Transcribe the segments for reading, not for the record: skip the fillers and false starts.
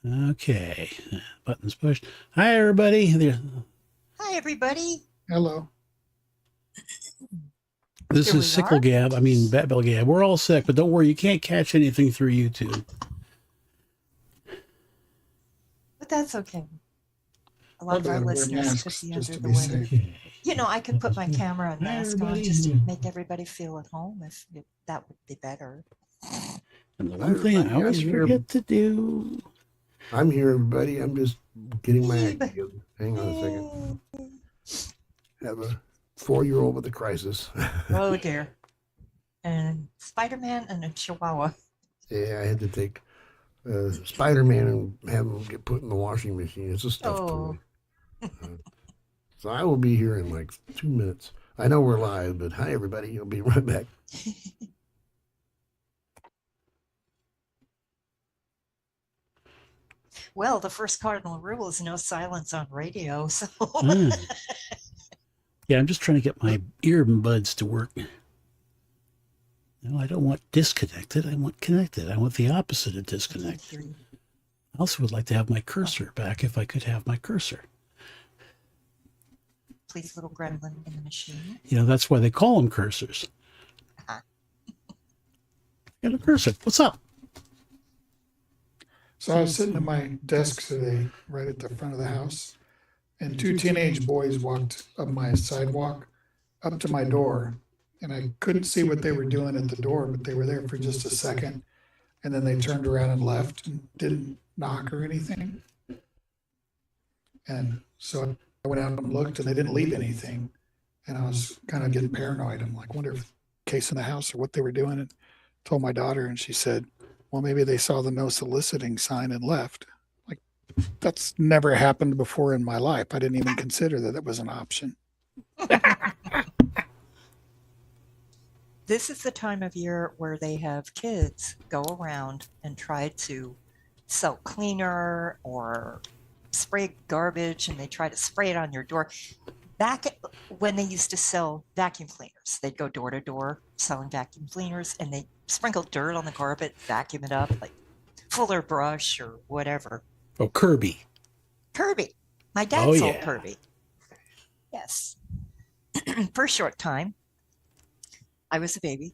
Okay. Buttons pushed. Hi, everybody. Hi, everybody. Hello. This Here is we Sickle are. Gab. I mean, BabbleGab. We're all sick, but don't worry. You can't catch anything through YouTube. But that's okay. A lot of our listeners could be under the weather. You know, I could put my camera and mask on just to make everybody feel at home if that would be better. And the one thing I always forget to do. I'm here, everybody. I'm just getting my act together. Hang on a second. Have a 4-year-old with a crisis. Oh, dear. And Spider-Man and a Chihuahua. Yeah, I had to take Spider-Man and have him get put in the washing machine. It's a stuffed toy. So I will be here in like 2 minutes. I know we're live, but hi, everybody. I'll be right back. Well, the first cardinal rule is no silence on radio. So Yeah, I'm just trying to get my earbuds to work. No, I don't want disconnected. I want connected. I want the opposite of disconnected. I also would like to have my cursor back if I could have my cursor. Please, little gremlin in the machine. You know, that's why they call them cursors. Got a cursor. What's up? So I was sitting at my desk today, right at the front of the house, and 2 teenage boys walked up my sidewalk up to my door, and I couldn't see what they were doing at the door, but they were there for just a second, and then they turned around and left and didn't knock or anything. And so I went out and looked, and they didn't leave anything, and I was kind of getting paranoid. I'm like, wonder if case in the house or what they were doing, and told my daughter, and she said, well, maybe they saw the no soliciting sign and left. Like, that's never happened before in my life. I didn't even consider that it was an option. This is the time of year where they have kids go around and try to sell cleaner or spray garbage, and they try to spray it on your door. Back when they used to sell vacuum cleaners, they'd go door to door selling vacuum cleaners, and they sprinkle dirt on the carpet, vacuum it up, like Fuller brush or whatever. Oh, Kirby. Kirby. My dad sold Kirby. Yes. For a short time. I was a baby.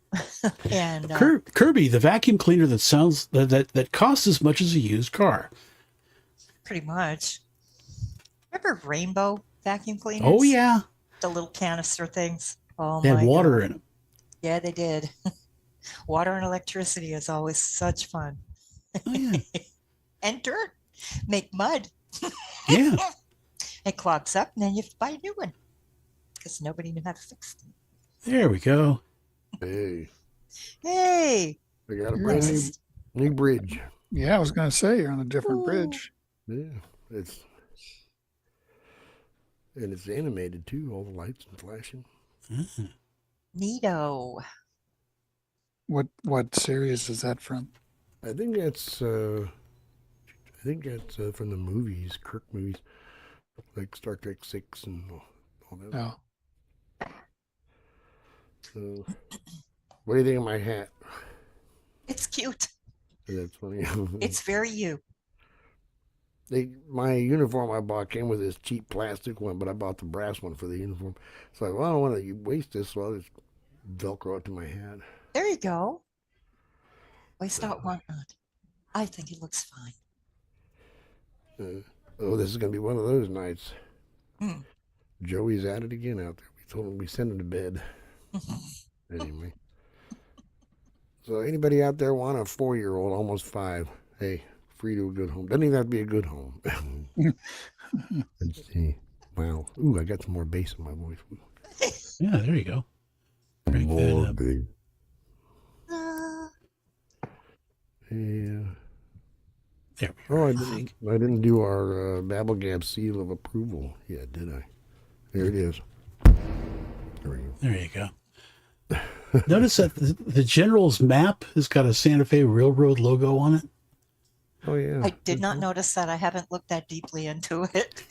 And Kirby, the vacuum cleaner that sounds that costs as much as a used car. Pretty much. Remember Rainbow vacuum cleaners? Oh yeah. The little canister things. Oh, they had water in them. Yeah, they did. Water and electricity is always such fun. Oh, yeah. And dirt. Make mud. Yeah. It clogs up, and then you have to buy a new one because nobody knew how to fix them. There we go. Hey. Hey. We got a brand new bridge. Yeah, I was going to say, you're on a different bridge. Yeah. It's animated too, all the lights and flashing. Mm-hmm. Neato. What series is that from? I think that's from the movies, Kirk movies, like Star Trek 6 and all that. Oh. So, what do you think of my hat? It's cute. That's funny. It's very you. My uniform I bought came with this cheap plastic one, but I bought the brass one for the uniform. So I don't want to waste this, so I'll just Velcro it to my hat. There you go. Waste not, want not. I think it looks fine. This is going to be one of those nights. Joey's at it again out there. We told him we send him to bed. Anyway. So anybody out there want a 4-year-old, almost 5? Hey, free to a good home. Doesn't even have to be a good home. Let's see. Wow. Ooh, I got some more bass in my voice. Yeah, there you go. More bass. Yeah. There we are. I didn't do our BabbleGab seal of approval yet, did I? There it is. There we go. There you go. Notice that the General's map has got a Santa Fe Railroad logo on it. Oh, yeah. I did not notice that. I haven't looked that deeply into it.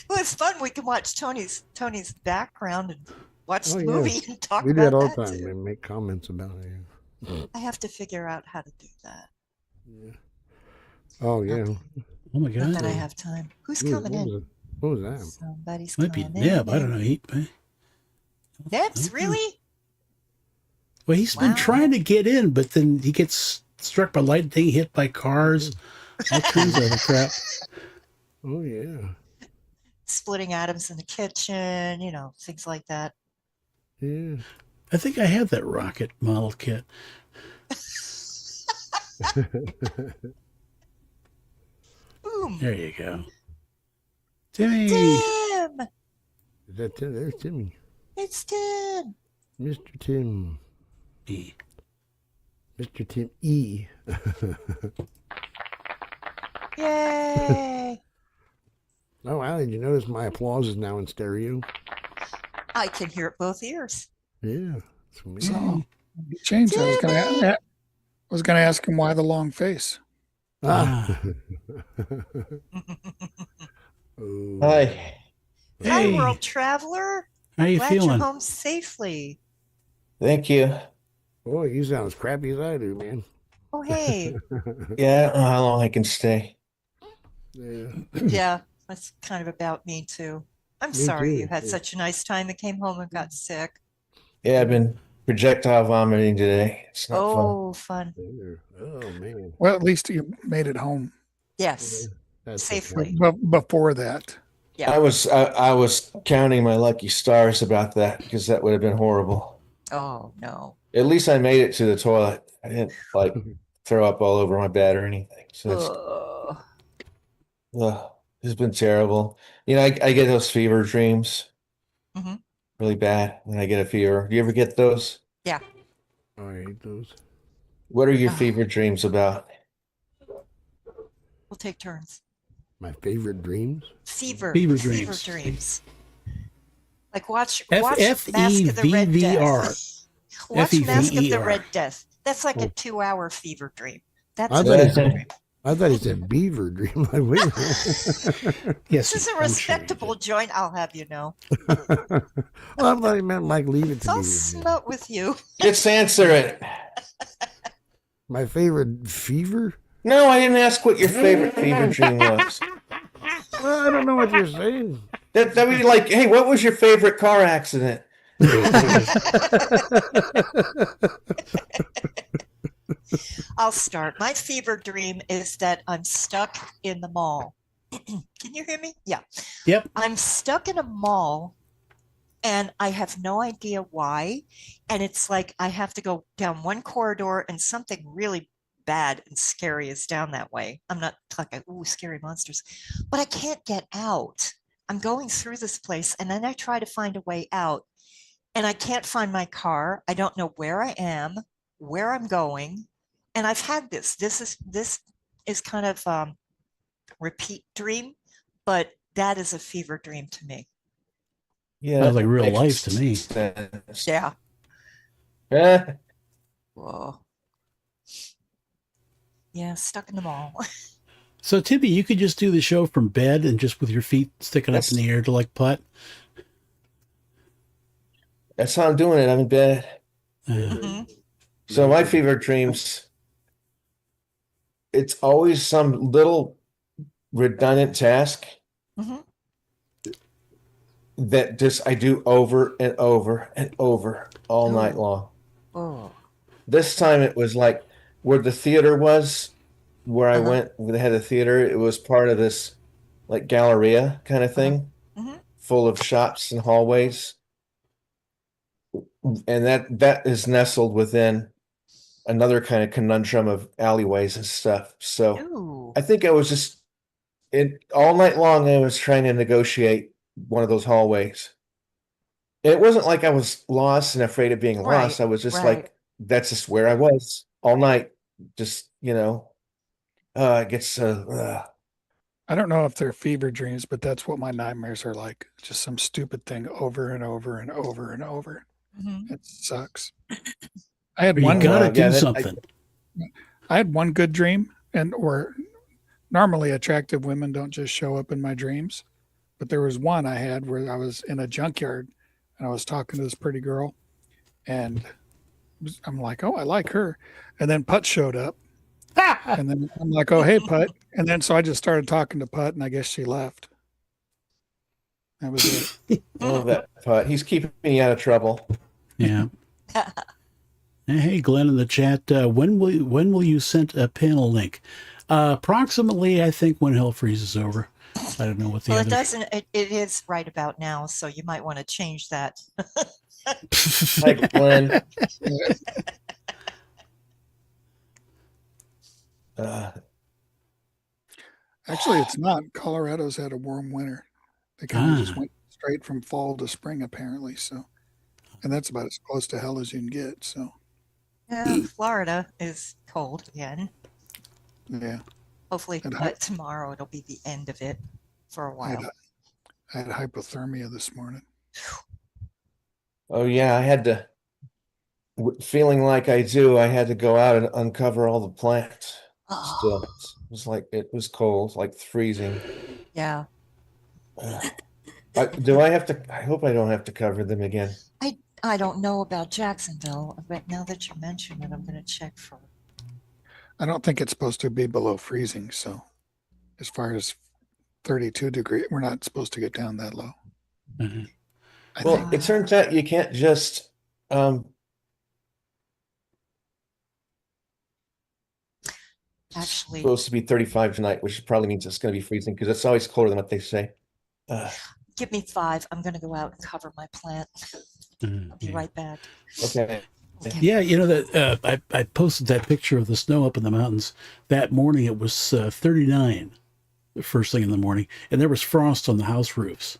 Well, it's fun. We can watch Tony's background and watch the movie and talk about that. We do that all the time too. and make comments about it. I have to figure out how to do that. Yeah. Oh yeah. Okay. Oh my Not God. that I have time. Who's What coming in? was it? What was that? Somebody's Might be coming Neb. I in. don't know. Neb's, Okay. really? Well, he's been Wow. trying to get in, but then he gets struck by lightning, hit by cars, all kinds of other crap. Oh yeah. Splitting atoms in the kitchen, things like that. Yeah. I think I have that rocket model kit. Boom. There you go. Timmy! Tim! Is that Tim? There's Timmy. It's Tim. Mr. Tim. E. Mr. Tim E. Yay! Oh, wow. Did you notice my applause is now in stereo? I can hear it both ears. Yeah. It's amazing. So he changed. I was gonna ask him why the long face. Ah. Oh. Hi. Hi, Hey. world traveler. How you Glad feeling? you're home safely. Thank you. Boy, you sound as crappy as I do, man. Oh, hey. Yeah, I don't know how long I can stay. Yeah. Yeah, that's kind of about me too. I'm Me sorry too, you had yeah. such a nice time and came home and got sick. Yeah, I've been projectile vomiting today. It's not fun. Oh, fun. Oh, man. Well, at least you made it home. Yes, That's safely. Before that, Yeah. I was counting my lucky stars about that because that would have been horrible. Oh, no. At least I made it to the toilet. I didn't throw up all over my bed or anything. So Ugh. it's been terrible. I get those fever dreams Mhm. really bad when I get a fever. Do you ever get those? Yeah. Oh, I hate those. What are your Ah. fever dreams about? We'll take turns. My favorite dreams? Fever dreams. dreams. Like watch F-E-V-V-R. Mask of the Red Death. Watch Mask of the F-E-V-E-R. Red Death. That's like a 2-hour fever dream. That's I a thought fever it- dream. I thought he said beaver dream. Like, wait a minute. Yes, This is a I'm sure you respectable did. joint, I'll have you know. Well, I thought he meant like leave it to I'll me. smut with you. Just answer it. My favorite fever? No, I didn't ask what your favorite fever dream was. Well, I don't know what you're saying. That would be like, hey, what was your favorite car accident? I'll start. My fever dream is that I'm stuck in the mall. Can you hear me? Yeah. Yep. I'm stuck in a mall and I have no idea why. And it's like I have to go down one corridor and something really bad and scary is down that way. I'm not talking, ooh, scary monsters, but I can't get out. I'm going through this place and then I try to find a way out and I can't find my car. I don't know where I am, where I'm going. And I've had this. This is kind of repeat dream, but that is a fever dream to me. Yeah, Sounds like that real makes life to me. sense. Yeah. Eh, Whoa. Yeah, stuck in the mall. So, Timmy, you could just do the show from bed and just with your feet sticking up in the air to like putt. that's how I'm doing it. I'm in bed. Mhm. So my fever dreams, it's always some little redundant task Mhm. that just I do over and over and over all night Ooh. long. Oh. This time it was like where the theater was, where I Uh-huh. went, where they had the theater. It was part of this like galleria kind of thing, Mhm. full of shops and hallways. And that is nestled within another kind of conundrum of alleyways and stuff. So Ooh. I think I was just all night long. I was trying to negotiate one of those hallways. It wasn't like I was lost and afraid of being lost. Right, I was just right. like, that's just where I was all night. Just, it gets, I don't know if they're fever dreams, but that's what my nightmares are like. Just some stupid thing over and over and over and over. Mhm. It sucks. I had You one. gotta yeah, do that- something. I had one good dream, or normally attractive women don't just show up in my dreams, but there was one I had where I was in a junkyard and I was talking to this pretty girl, and I'm like, oh, I like her. And then Putt showed up. And then I'm like, oh, hey, Putt. And then so I just started talking to Putt, and I guess she left. That was it. Oh, that Putt. He's keeping me out of trouble. Yeah. Hey, Glenn in the chat. When will you send a panel link? Approximately, I think, when hell freezes over. I don't know what the Well, other. it doesn't. It is right about now, so you might want to change that. Hi, Glenn. Actually, it's not. Colorado's had a warm winter. They kind of just went straight from fall to spring, apparently. So, and that's about as close to hell as you can get. So, Yeah, Florida is cold again. yeah. Hopefully, And but tomorrow it'll be the end of it for a while. I had hypothermia this morning. Oh yeah, I had to. Feeling like I do, I had to go out and uncover all the plants. Oh, Still, it was like it was cold, like freezing. yeah. Do I have to? I hope I don't have to cover them again. I don't know about Jacksonville, but now that you mention it, I'm going to check for. I don't think it's supposed to be below freezing. So, as far as 32 degrees, we're not supposed to get down that low. Mhm. I Well, think. it turns out you can't just Actually, supposed to be 35 tonight, which probably means it's going to be freezing because it's always colder than what they say. give me 5. I'm going to go out and cover my plant. I'll be Yeah. right back. Okay. Okay. Yeah, you know that I posted that picture of the snow up in the mountains that morning. It was 39 the first thing in the morning, and there was frost on the house roofs.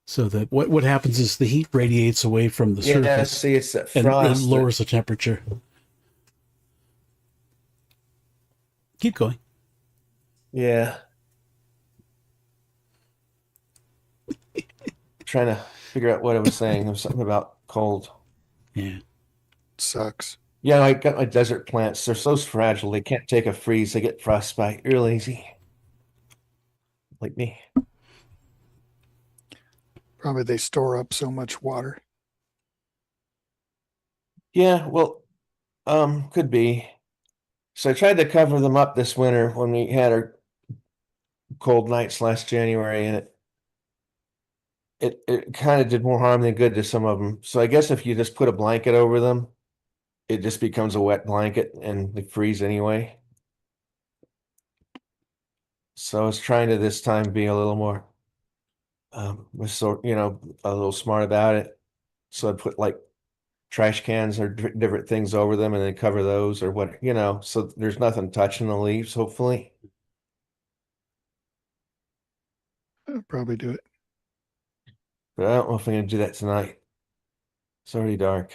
So that what happens is the heat radiates away from the Yeah, surface see, it's that and frost. that- lowers the temperature. Keep going. yeah. Trying to figure out what I was saying. There was something about cold. Yeah. Sucks. Yeah, I got my desert plants. They're so fragile. They can't take a freeze. They get frostbite real easy. Like me. Probably they store up so much water. Yeah, well, could be. So I tried to cover them up this winter when we had our cold nights last January, and it kind of did more harm than good to some of them. So I guess if you just put a blanket over them, it just becomes a wet blanket and they freeze anyway. So I was trying to this time be a little more, was sort a little smart about it. So I put like trash cans or different things over them and then cover those or what, so there's nothing touching the leaves, hopefully. I'll probably do it. But I don't know if I'm gonna do that tonight. It's already dark.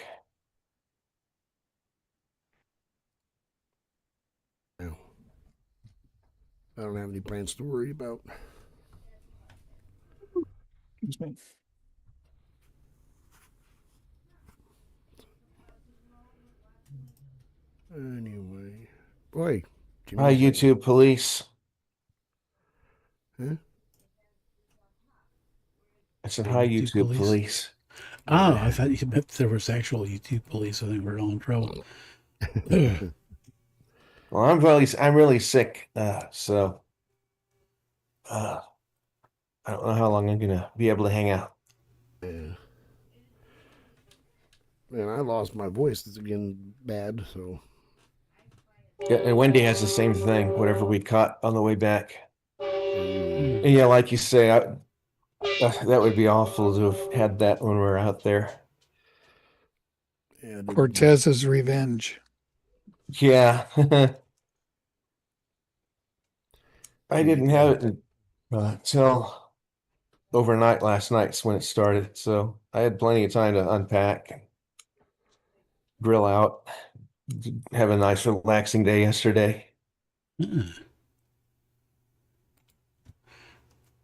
No. I don't have any plans to worry about. Excuse me. Anyway. Boy. Hi, YouTube police. Huh? I said, hi, YouTube police. Oh, I thought you meant there was actual YouTube police. I think we're all in trouble. Well, I'm really sick, so I don't know how long I'm gonna be able to hang out. Yeah. Man, I lost my voice. It's again bad, so. Yeah, and Wendy has the same thing, whatever we caught on the way back. Mm. And yeah, like you say, that would be awful to have had that when we were out there. Yeah, Cortez's revenge. Yeah. I didn't have it until overnight last night's when it started, so I had plenty of time to unpack and grill out, have a nice relaxing day yesterday. I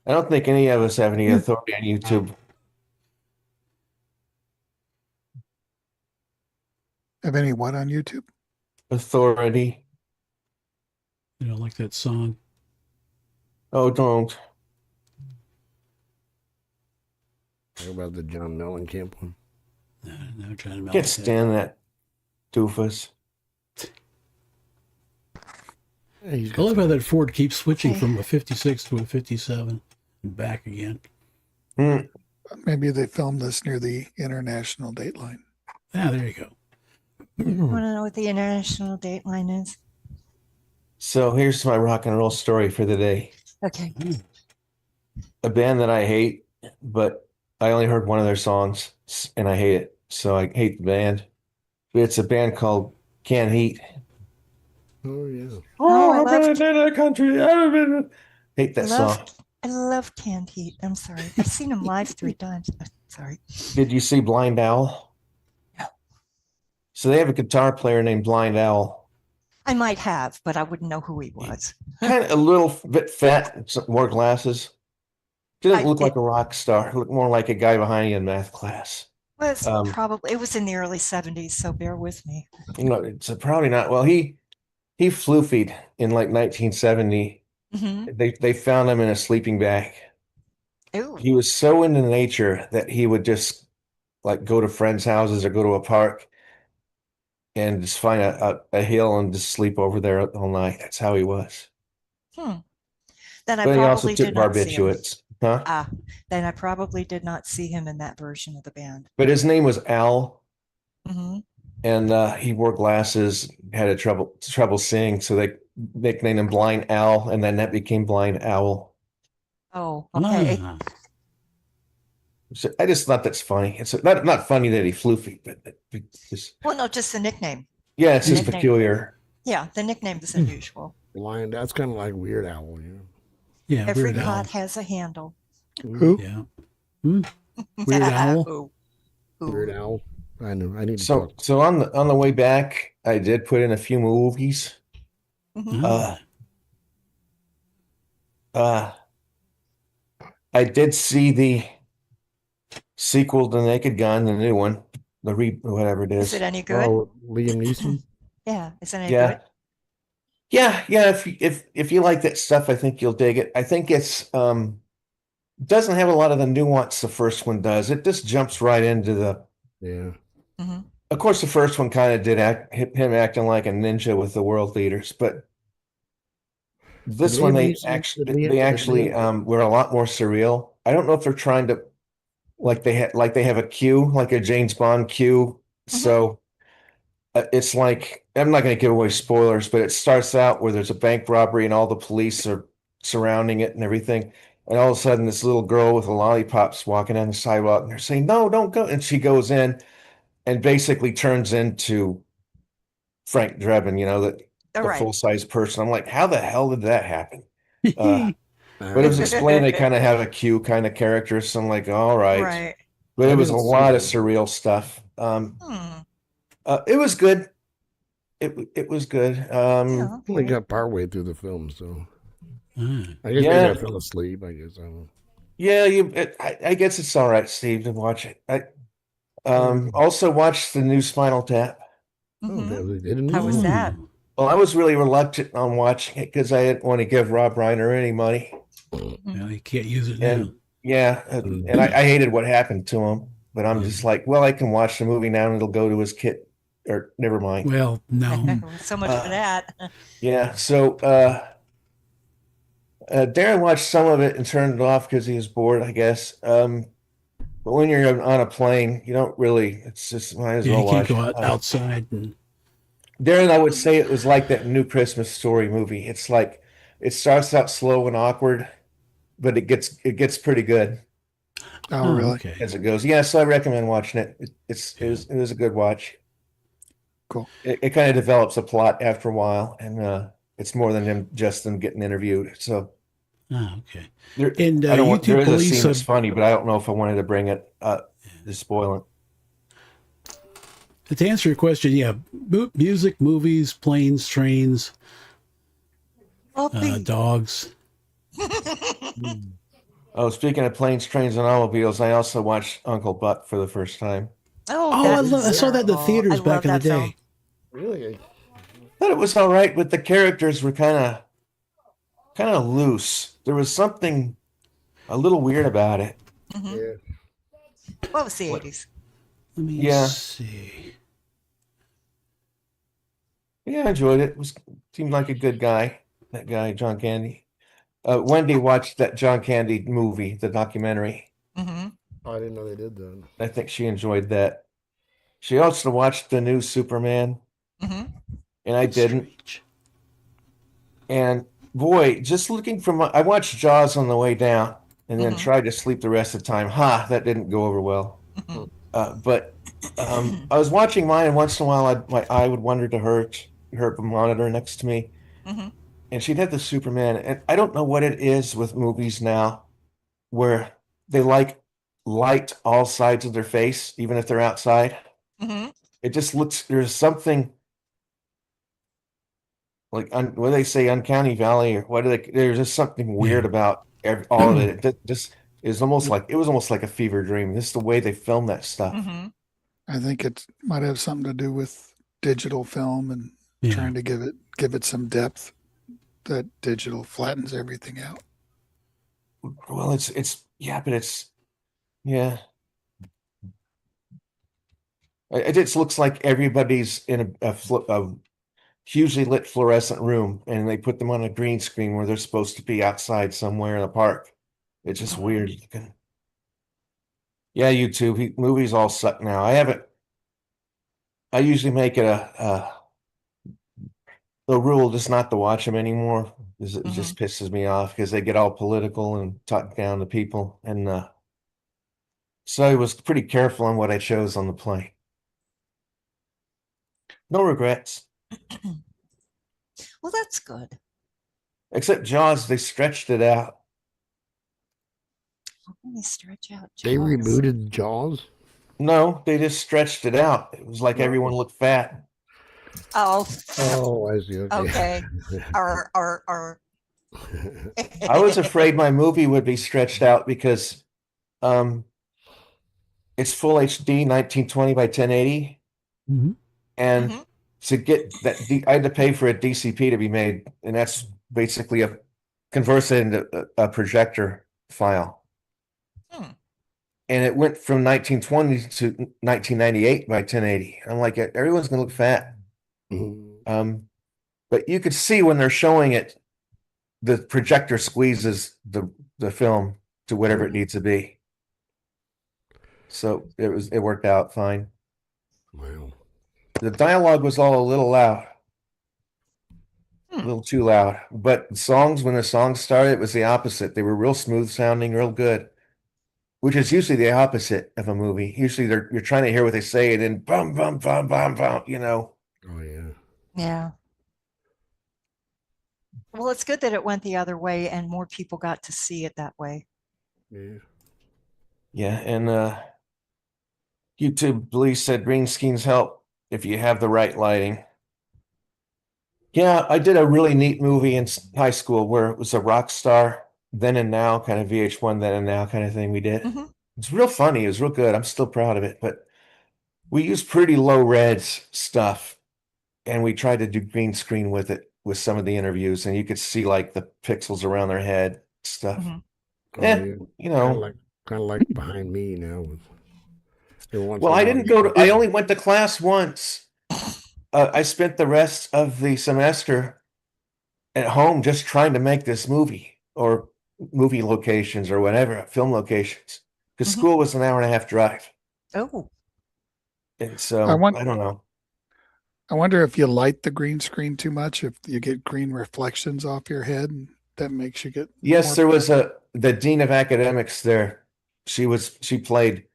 don't think any of us have any authority on YouTube. Have any what on YouTube? Authority. You know, like that song. Oh, don't. How about the John Mellencamp one? Now trying to melt Can't it. stand that doofus. Yeah, he's I got love how some- that Ford keeps switching Okay. from a 56 to a 57 and back again. Hmm. Maybe they filmed this near the international date line. Ah, there you go. You want to know what the international date line is? So here's my rock and roll story for the day. Okay. A band that I hate, but I only heard one of their songs and I hate it. So I hate the band. It's a band called Can Heat. Oh yeah. Oh, I I've been loved- in the country. Hate that song. I love Canned Heat. I'm sorry. I've seen him live 3 times. Sorry. Did you see Blind Owl? No. So they have a guitar player named Blind Owl. I might have, but I wouldn't know who he was. Kind of a little bit fat, wore glasses. Didn't look like it a rock star. Looked more like a guy behind you in math class. was Um, probably, it was in the early 70s, so bear with me. No, it's probably not. Well, he floofied in like 1970. Hmm. They found him in a sleeping bag. Ooh. He was so into nature that he would just like go to friends' houses or go to a park and just find a hill and just sleep over there all night. That's how he was. Then I But he also probably took did not see him. barbiturates. Huh? Ah, then I probably did not see him in that version of the band. But his name was Al, Hmm. and he wore glasses, had a trouble seeing, so they nicknamed him Blind Al, and then that became Blind Owl. Oh, okay. Ah, So I just thought that's funny. It's not funny that he floofied, but it's just, Well, no, just the nickname. yeah, it's just Nickname. peculiar. Yeah, the nickname is unusual. Lion. That's kind of like Weird Owl, you know. yeah, Every Weird Owl. pot has a handle. Who? Yeah. Weird Owl. Ooh. Ooh. Weird Owl. I know. I need to So talk. so on the way back, I did put in a few movies. Mhm. Ah, I did see the sequel to Naked Gun, the new one, whatever it Is is. it any good? Oh, Liam Neeson. Yeah, is it any Yeah. good? Yeah. If you like that stuff, I think you'll dig it. I think it's doesn't have a lot of the nuance the first one does. It just jumps right into the. Yeah. Hmm. Of course, the first one kind of did him acting like a ninja with the world leaders, but this Did one Liam Neeson- did they Liam- actually were a lot more surreal. I don't know if they're trying to like they have a queue, like a James Bond queue. So it's like I'm not going to give away spoilers, but it starts out where there's a bank robbery and all the police are surrounding it and everything. And all of a sudden, this little girl with a lollipop's walking down the sidewalk, and they're saying, "No, don't go!" And she goes in and basically turns into Frank Drebin, All the right. full-size person. I'm like, how the hell did that happen? ah. But it was explained they kind of have a Q kind of character, so I'm like, all right. Right. But I it was a didn't see lot of that. surreal stuff. Hmm. It was good. It was good. Yeah, Only okay. got partway through the film, so Ah. I guess Yeah. maybe I fell asleep. I guess I don't know. Yeah, I guess it's all right, Steve, to watch it. I also watched the new Spinal Tap. Oh, Mhm. they didn't. How was that? Well, I was really reluctant on watching it because I didn't want to give Rob Reiner any money. Well, you can't use it now. And yeah, and I hated what happened to him. But I'm just like, well, I can watch the movie now and it'll go to his kid. Or never mind. Well, no. So much for that. Yeah. So Darren watched some of it and turned it off because he was bored, I guess. But when you're on a plane, you don't really. It's just might as Yeah, well you can't watch. go outside. And, Darren, I would say it was like that new Christmas Story movie. It's like it starts out slow and awkward, but it gets pretty good Oh, really? okay. as it goes. Yeah, so I recommend watching it. It was a good watch. Cool. It kind of develops a plot after a while, and it's more than just them getting interviewed. So Ah, okay. there, And I don't want, there YouTube is a police scene that's have, funny, but I don't know if I wanted to bring it to spoil it. to answer your question, yeah, music, movies, planes, trains, Well, dogs. Oh, speaking of planes, trains, and automobiles, I also watched Uncle Buck for the first time. Oh, I saw that in the theaters I back in the love that film. day. Really? Thought it was all right, but the characters were kind of loose. There was something a little weird about it. Mhm. Yeah. What was the 80s? Let me Yeah. see. Yeah, I enjoyed it. Seemed like a good guy. That guy, John Candy. Wendy watched that John Candy movie, the documentary. Mm-hmm. Oh, I didn't know they did that. I think she enjoyed that. She also watched the new Superman, Mm-hmm. and I didn't. Strange. And boy, just looking from I watched Jaws on the way down, and then Mhm. tried to sleep the rest of the time. That didn't go over well. Mhm. But I was watching mine, and once in a while, my eye would wander to her monitor next to me, Mhm. and she'd have the Superman. And I don't know what it is with movies now, where they like light all sides of their face, even if they're outside. Mhm. It just looks. There's something like what do they say, uncanny valley, or what do they? There's just something weird about all of it. It just is almost like it was almost like a fever dream. This is the way they film that stuff. Mhm. I think it might have something to do with digital film and Yeah. trying to give it some depth. That digital flattens everything out. Well, it's yeah, but it's yeah. It just looks like everybody's in a hugely lit fluorescent room, and they put them on a green screen where they're supposed to be outside somewhere in a park. It's just weird looking. Yeah, YouTube movies all suck now. I usually make it a rule just not to watch them anymore, because it just pisses me off because they get all political and talk down to people. And so I was pretty careful on what I chose on the plane. No regrets. Well, that's good. Except Jaws, they stretched it out. Let me stretch out. They Jaws. rebooted Jaws. No, they just stretched it out. It was like everyone looked fat. Oh. Oh, I see. Okay. Or. I was afraid my movie would be stretched out because it's full HD 1920 by 1080. Mhm. And Mhm. to get that, I had to pay for a DCP to be made, and that's basically converts it into a projector file. Hmm. And it went from 1920 to 1998 by 1080. I'm like, everyone's gonna look fat. But you could see when they're showing it, the projector squeezes the film to whatever it needs to be. So it worked out fine. Wow. The dialogue was all a little loud. A Hmm. little too loud. But when the songs started, it was the opposite. They were real smooth sounding, real good. Which is usually the opposite of a movie. Usually you're trying to hear what they say, and then bum bum bum bum bum, Oh yeah. Yeah. Well, it's good that it went the other way and more people got to see it that way. Yeah. Yeah, and YouTube police said green screens help if you have the right lighting. Yeah, I did a really neat movie in high school where it was a rock star, then and now, kind of VH1 then and now kind of thing we did. Mhm. It's real funny. It was real good. I'm still proud of it, but we used pretty low res stuff, and we tried to do green screen with it with some of the interviews, and you could see like the pixels around their head stuff. Mhm. Oh yeah. You know. Kind of like behind me now. Well, I didn't go to. I only went to class once. I spent the rest of the semester at home just trying to make this movie or movie locations or whatever, film locations, because Mhm. school was an hour and a half drive. Oh. And so I don't know. I wonder if you light the green screen too much, if you get green reflections off your head, and that makes you get Yes, more. there was the dean of academics there. She played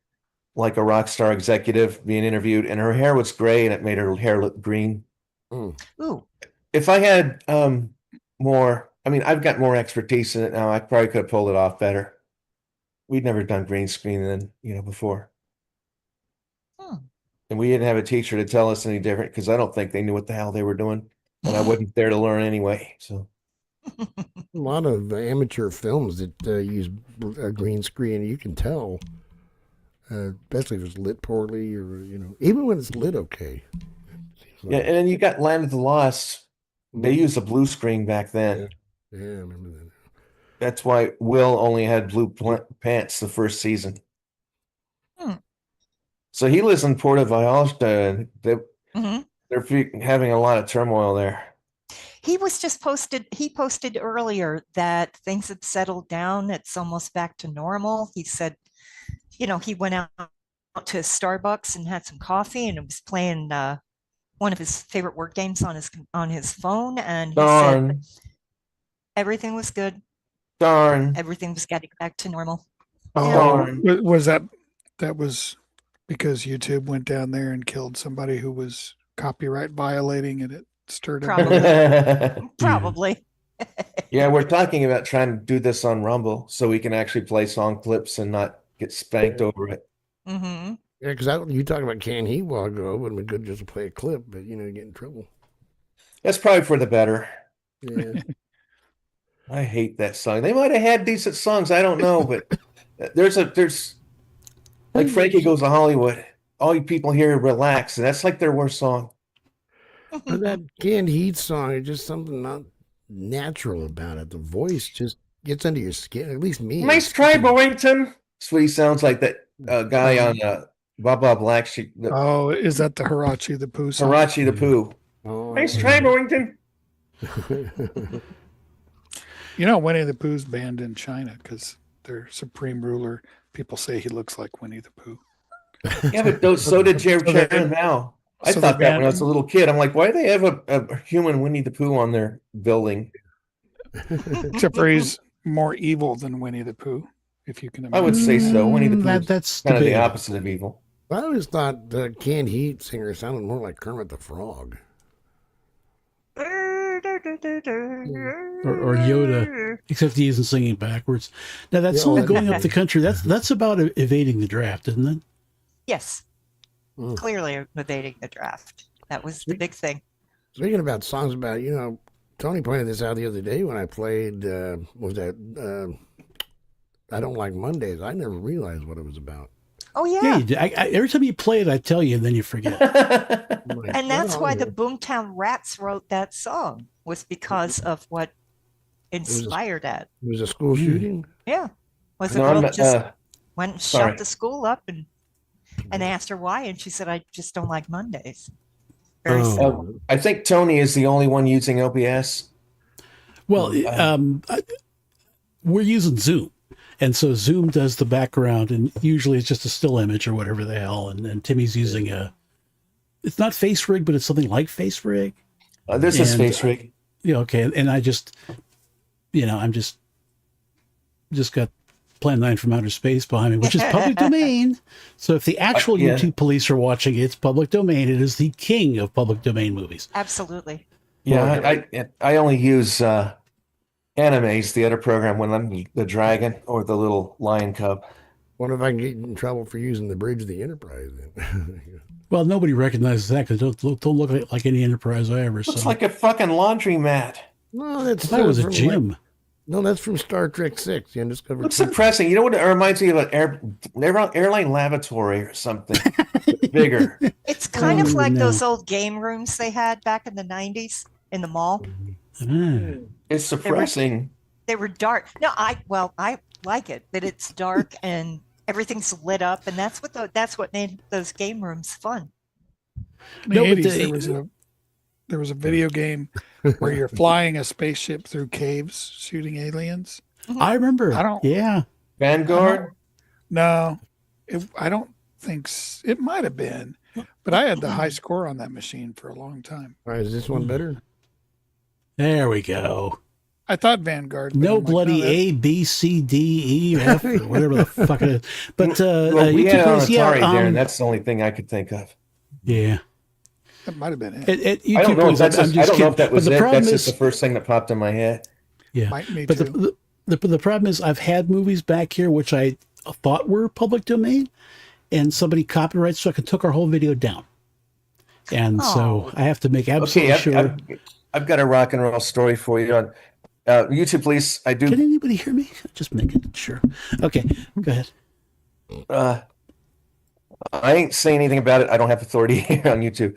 like a rock star executive being interviewed, and her hair was gray, and it made her hair look green. Ooh. If I had more, I mean, I've got more expertise in it now. I probably could have pulled it off better. We'd never done green screen then, before. Hmm. And we didn't have a teacher to tell us any different because I don't think they knew what the hell they were doing. And I wasn't there to learn anyway. So A lot of amateur films that use a green screen, you can tell, especially if it's lit poorly or, even when it's lit okay. yeah, and then you got Land of the Lost. They used a blue screen back then. Yeah, I remember that. That's why Will only had blue pants the first season. Hmm. So he lives in Puerto Vallarta, and hmm they're having a lot of turmoil there. He was just posted, he posted earlier that things have settled down. It's almost back to normal. He said, he went out to Starbucks and had some coffee and was playing one of his favorite word games on his phone. And he said Darn, everything was good. darn, Everything was getting back to normal. darn. Was that was because YouTube went down there and killed somebody who was copyright violating, and it stirred up? Probably. Probably. Yeah, we're talking about trying to do this on Rumble so we can actually play song clips and not get spanked over it. hmm Yeah, because you talked about canned heat a while ago. It would have been good just to play a clip, but you get in trouble. That's probably for the better. Yeah. I hate that song. They might have had decent songs. I don't know, but there's like Frankie Goes to Hollywood. All you people here relax, and that's like their worst song. But that canned heat song is just something not natural about it. The voice just gets under your skin. At least me. Nice try, Borington. That's what he sounds like. That guy on Baba Black Sheep. Oh, is that the Hirachi the Pooh song? Hirachi the Pooh. Oh, Nice try, Borington. Winnie the Pooh's banned in China because their supreme ruler, people say he looks like Winnie the Pooh. Yeah, but so did Chairman Mao. I thought that when I was a little kid. I'm like, why do they have a human Winnie the Pooh on their building? Except for he's more evil than Winnie the Pooh, if you can imagine. I would say so. Winnie the Pooh That's kind of the debatable. opposite of evil. I always thought the canned heat singer sounded more like Kermit the Frog. Or Yoda, except he isn't singing backwards. Now that song going up the country, that's about evading the draft, isn't it? Yes. Clearly evading the draft. That was the big thing. Speaking about songs about, Tony pointed this out the other day when I played, what was that? I Don't Like Mondays. I never realized what it was about. Oh, Yeah, yeah. you do. Every time you play it, I tell you, and then you forget. And that's why the Boomtown Rats wrote that song, was because of what inspired that. It was a school shooting? Yeah. Was a No, girl just went and sorry. shut the school up and asked her why, and she said, I just don't like Mondays. Very simple. I think Tony is the only one using OBS. Well, we're using Zoom. And so Zoom does the background, and usually it's just a still image or whatever the hell. And Timmy's using it's not Face Rig, but it's something like Face Rig. This is Face Rig. Yeah, okay. And I just, I'm just got Plan 9 from Outer Space behind me, which is public domain. So if the actual YouTube police are watching, it's public domain. It is the king of public domain movies. Absolutely. Yeah, I only use Animes, the other program, when I'm the dragon or the little lion cub. Wonder if I can get in trouble for using the Bridge of the Enterprise then. Well, nobody recognizes that because don't look like any Enterprise I ever saw. Looks like a fucking laundromat. No, that's that was a gym. No, that's from Star Trek 6, the Undiscovered Looks depressing. You know what? It reminds me of an airline lavatory or something. Bigger. It's kind of like those old game rooms they had back in the 90s in the mall. It's depressing. They were dark. No, I like it, but it's dark and everything's lit up, and that's what made those game rooms fun. In the 80s, there was a video game where you're flying a spaceship through caves shooting aliens. I remember. Vanguard? No, I don't think it might have been, but I had the high score on that machine for a long time. All right, is this one better? There we go. I thought Vanguard. No bloody A, B, C, D, E, F, or whatever the fuck it is. But we had it on Atari, Darren. That's the only thing I could think of. Yeah. That might have been it. I don't know if that's I don't know if that was it. That's just the first thing that popped in my head. Yeah. Me but too. The problem is I've had movies back here which I thought were public domain, and somebody copyright struck and took our whole video down. And so I have to make absolutely sure. I've got a rock and roll story for you on YouTube, please. I do. Can anybody hear me? Just make it sure. Okay, go ahead. I ain't saying anything about it. I don't have authority here on YouTube.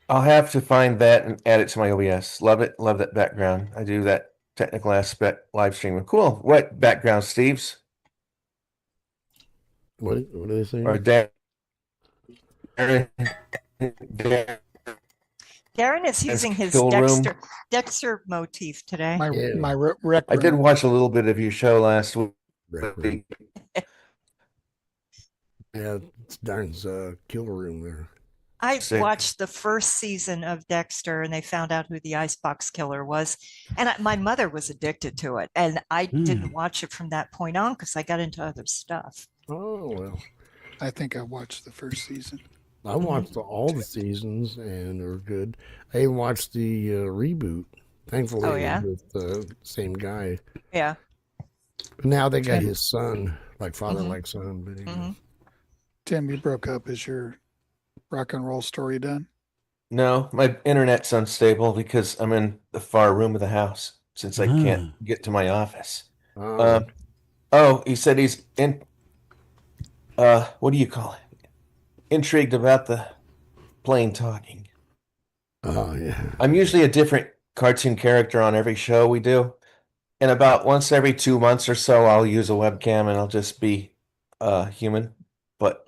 I'll have to find that and add it to my OBS. Love it. Love that background. I do that technical aspect live streaming. Cool. What background, Steve's? What are they saying? Or Darren is using his Kill Room. Dexter motif today. My rec I did room. watch a little bit of your show last week. Yeah, it's Darren's kill room there. I Sick. watched the first season of Dexter, and they found out who the icebox killer was. And my mother was addicted to it, and I didn't watch it from that point on because I got into other stuff. Oh well, I think I watched the first season. I watched all the seasons and they were good. I even watched the reboot. Thankfully, Oh, yeah? it was with the same guy. Yeah. Now they got his son, like father, like son. But anyway. Tim, you broke up. Is your rock and roll story done? No, my internet's unstable because I'm in the far room of the house since I can't get to my office. He said he's in. What do you call it? Intrigued about the plane talking. Oh yeah. I'm usually a different cartoon character on every show we do, and about once every 2 months or so, I'll use a webcam and I'll just be human. But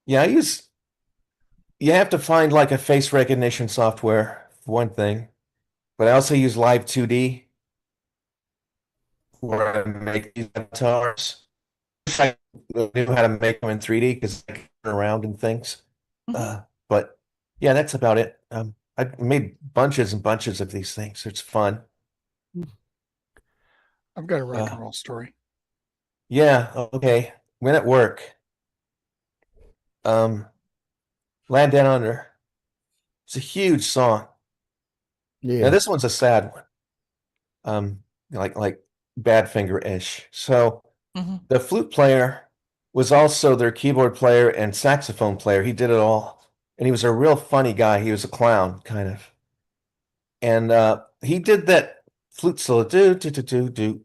yeah, you have to find like a face recognition software for one thing, but I also use Live 2D where I make these avatars. I knew how to make them in 3D because I can turn around and things. But yeah, that's about it. I've made bunches and bunches of these things. It's fun. I've got a rock and roll story. Yeah, okay. When at work, Land Down Under. It's a huge song. Yeah. Now this one's a sad one. Like Badfinger-ish. So the flute player was also their keyboard player and saxophone player. He did it all. And he was a real funny guy. He was a clown, kind of. And he did that flute solo. Do, do, do, do, do.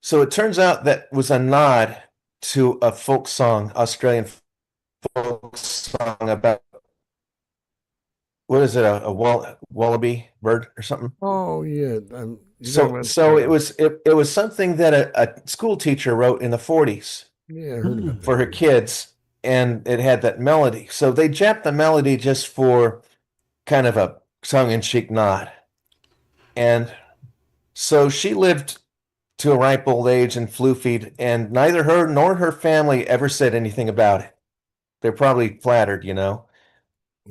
So it turns out that was a nod to a folk song, Australian folk song about, what is it, a wallaby bird or something? Oh yeah. So it was something that a school teacher wrote in the 40s. Yeah, I heard about that. For her kids, and it had that melody. So they jacked the melody just for kind of a tongue-in-cheek nod. And so she lived to a ripe old age and floofied, and neither her nor her family ever said anything about it. They're probably flattered, you know.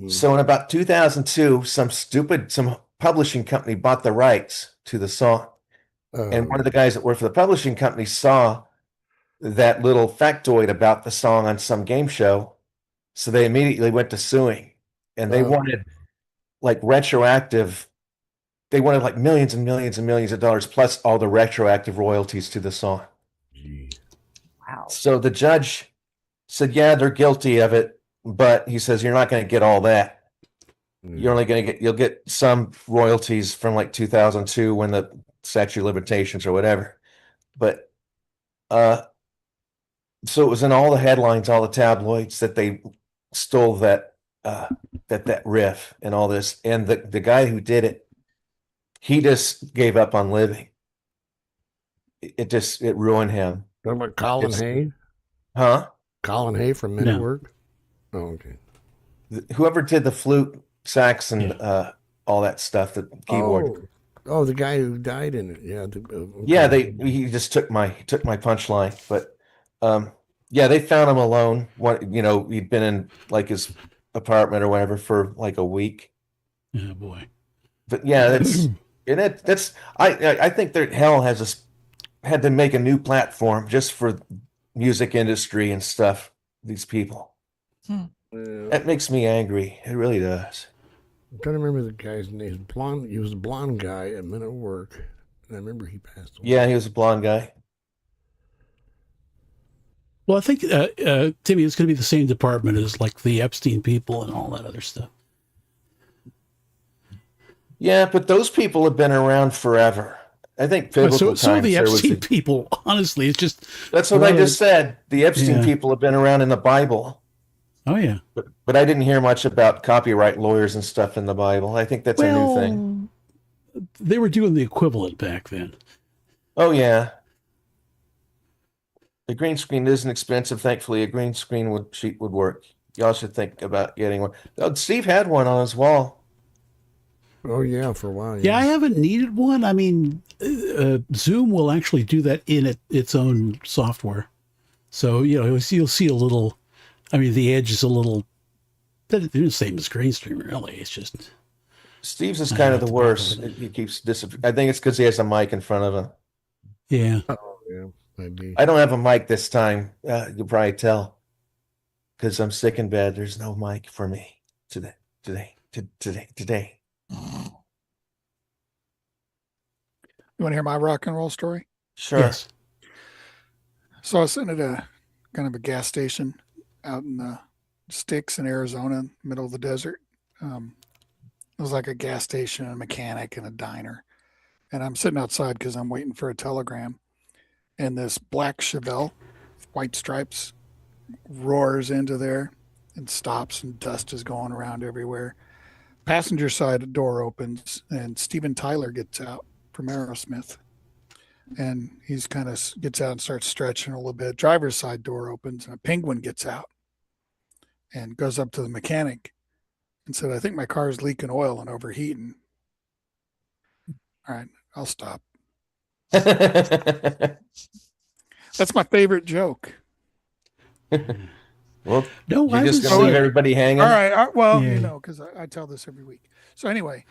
So in about 2002, some publishing company bought the rights to the song. And one of the guys that worked for the publishing company saw that little factoid about the song on some game show. So they immediately went to suing, and they wanted like retroactive. They wanted like millions and millions and millions of dollars plus all the retroactive royalties to the song. Wow. So the judge said, yeah, they're guilty of it, but he says, you're not going to get all that. You're only going to you'll get some royalties from like 2002 when the statute of limitations or whatever. But, so it was in all the headlines, all the tabloids that they stole that riff and all this. And the guy who did it, he just gave up on living. It ruined him. Talking about Colin Hay? Huh? Colin Hay from Men at Work? Oh, okay. Whoever did the flute, sax, and all that stuff, the keyboard. Oh, the guy who died in it. Yeah. Yeah, he just took my punchline. But yeah, they found him alone. He'd been in like his apartment or whatever for like a week. Oh boy. But yeah, I think that hell had to make a new platform just for music industry and stuff. These people. That makes me angry. It really does. I'm trying to remember the guy's name. Blonde. He was a blonde guy at Men at Work, and I remember he passed away. Yeah, he was a blonde guy. Well, I think Timmy, it's going to be the same department as like the Epstein people and all that other stuff. Yeah, but those people have been around forever. I think biblical times. So the Epstein people, honestly, it's just that's what I just said. The Epstein people have been around in the Bible. Oh yeah, but I didn't hear much about copyright lawyers and stuff in the Bible. I think that's a new thing. They were doing the equivalent back then. Oh yeah. The green screen isn't expensive. Thankfully, a green screen would work. Y'all should think about getting one. Oh, Steve had one on his wall. Oh yeah, for a while. Yeah, I haven't needed one. I mean, Zoom will actually do that in its own software. So, you'll see a little, I mean, the edge is a little, they're the same as green screen, really. It's just. Steve's is kind of the worst. He keeps disappearing. I think it's because he has a mic in front of him. Yeah. Oh, yeah, maybe. I don't have a mic this time. You'll probably tell. Because I'm sick in bed. There's no mic for me today. You want to hear my rock and roll story? Sure. Yes. So I was sitting at a kind of a gas station out in the sticks in Arizona, middle of the desert. It was like a gas station, a mechanic, and a diner. And I'm sitting outside because I'm waiting for a telegram. And this black Chevelle, white stripes, roars into there and stops, and dust is going around everywhere. Passenger side door opens, and Steven Tyler gets out from Aerosmith. And he's kind of gets out and starts stretching a little bit. Driver's side door opens, and a penguin gets out and goes up to the mechanic and said, I think my car is leaking oil and overheating. All right, I'll stop. That's my favorite joke. Well, No, you're I just was. going to leave everybody hanging? All right. Well, Yeah. because I tell this every week. So anyway,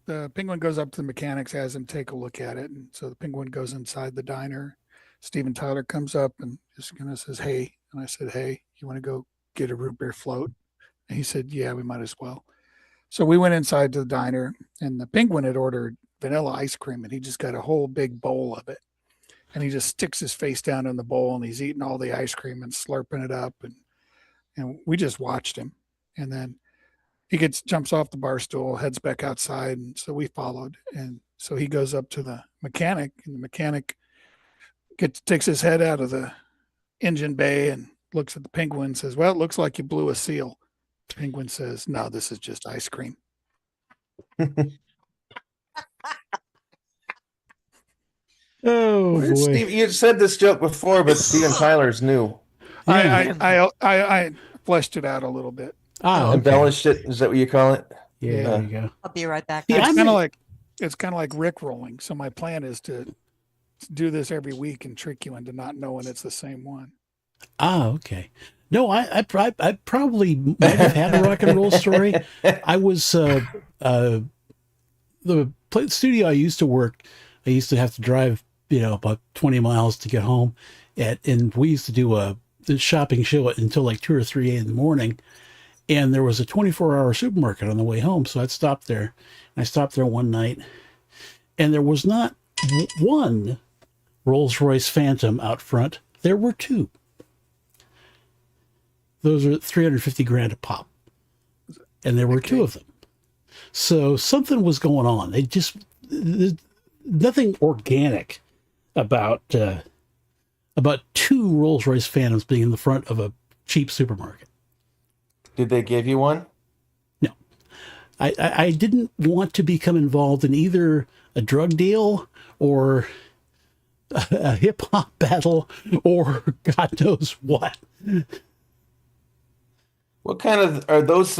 the penguin goes up to the mechanics, has him take a look at it. And so the penguin goes inside the diner. Steven Tyler comes up and just kind of says, hey. And I said, hey, you want to go get a root beer float? And he said, yeah, we might as well. So we went inside to the diner, and the penguin had ordered vanilla ice cream, and he just got a whole big bowl of it. And he just sticks his face down in the bowl, and he's eating all the ice cream and slurping it up. And we just watched him. And then he jumps off the bar stool, heads back outside. And so we followed. And so he goes up to the mechanic, and the mechanic takes his head out of the engine bay and looks at the penguin and says, well, it looks like you blew a seal. The penguin says, no, this is just ice cream. Oh, boy. Steve, you said this joke before, but Steven Tyler's new. Yeah. I fleshed it out a little bit. Ah, okay. Embellished it. Is that what you call it? Yeah, there you go. I'll be right back. Yeah, guys. It's kind of like Rick rolling. So my plan is to do this every week and trick you into not knowing it's the same one. Ah, okay. No, I probably might have had a rock and roll story. I was the studio I used to work. I used to have to drive, about 20 miles to get home, and we used to do a shopping show until like 2 or 3 in the morning. And there was a 24-hour supermarket on the way home, so I'd stop there. And I stopped there one night, and there was not one Rolls-Royce Phantom out front. There were two. Those are $350,000 a pop, and there were two of them. So something was going on. Nothing organic about two Rolls-Royce Phantoms being in the front of a cheap supermarket. Did they give you one? No, I didn't want to become involved in either a drug deal or a hip hop battle or God knows what. What kind of are those?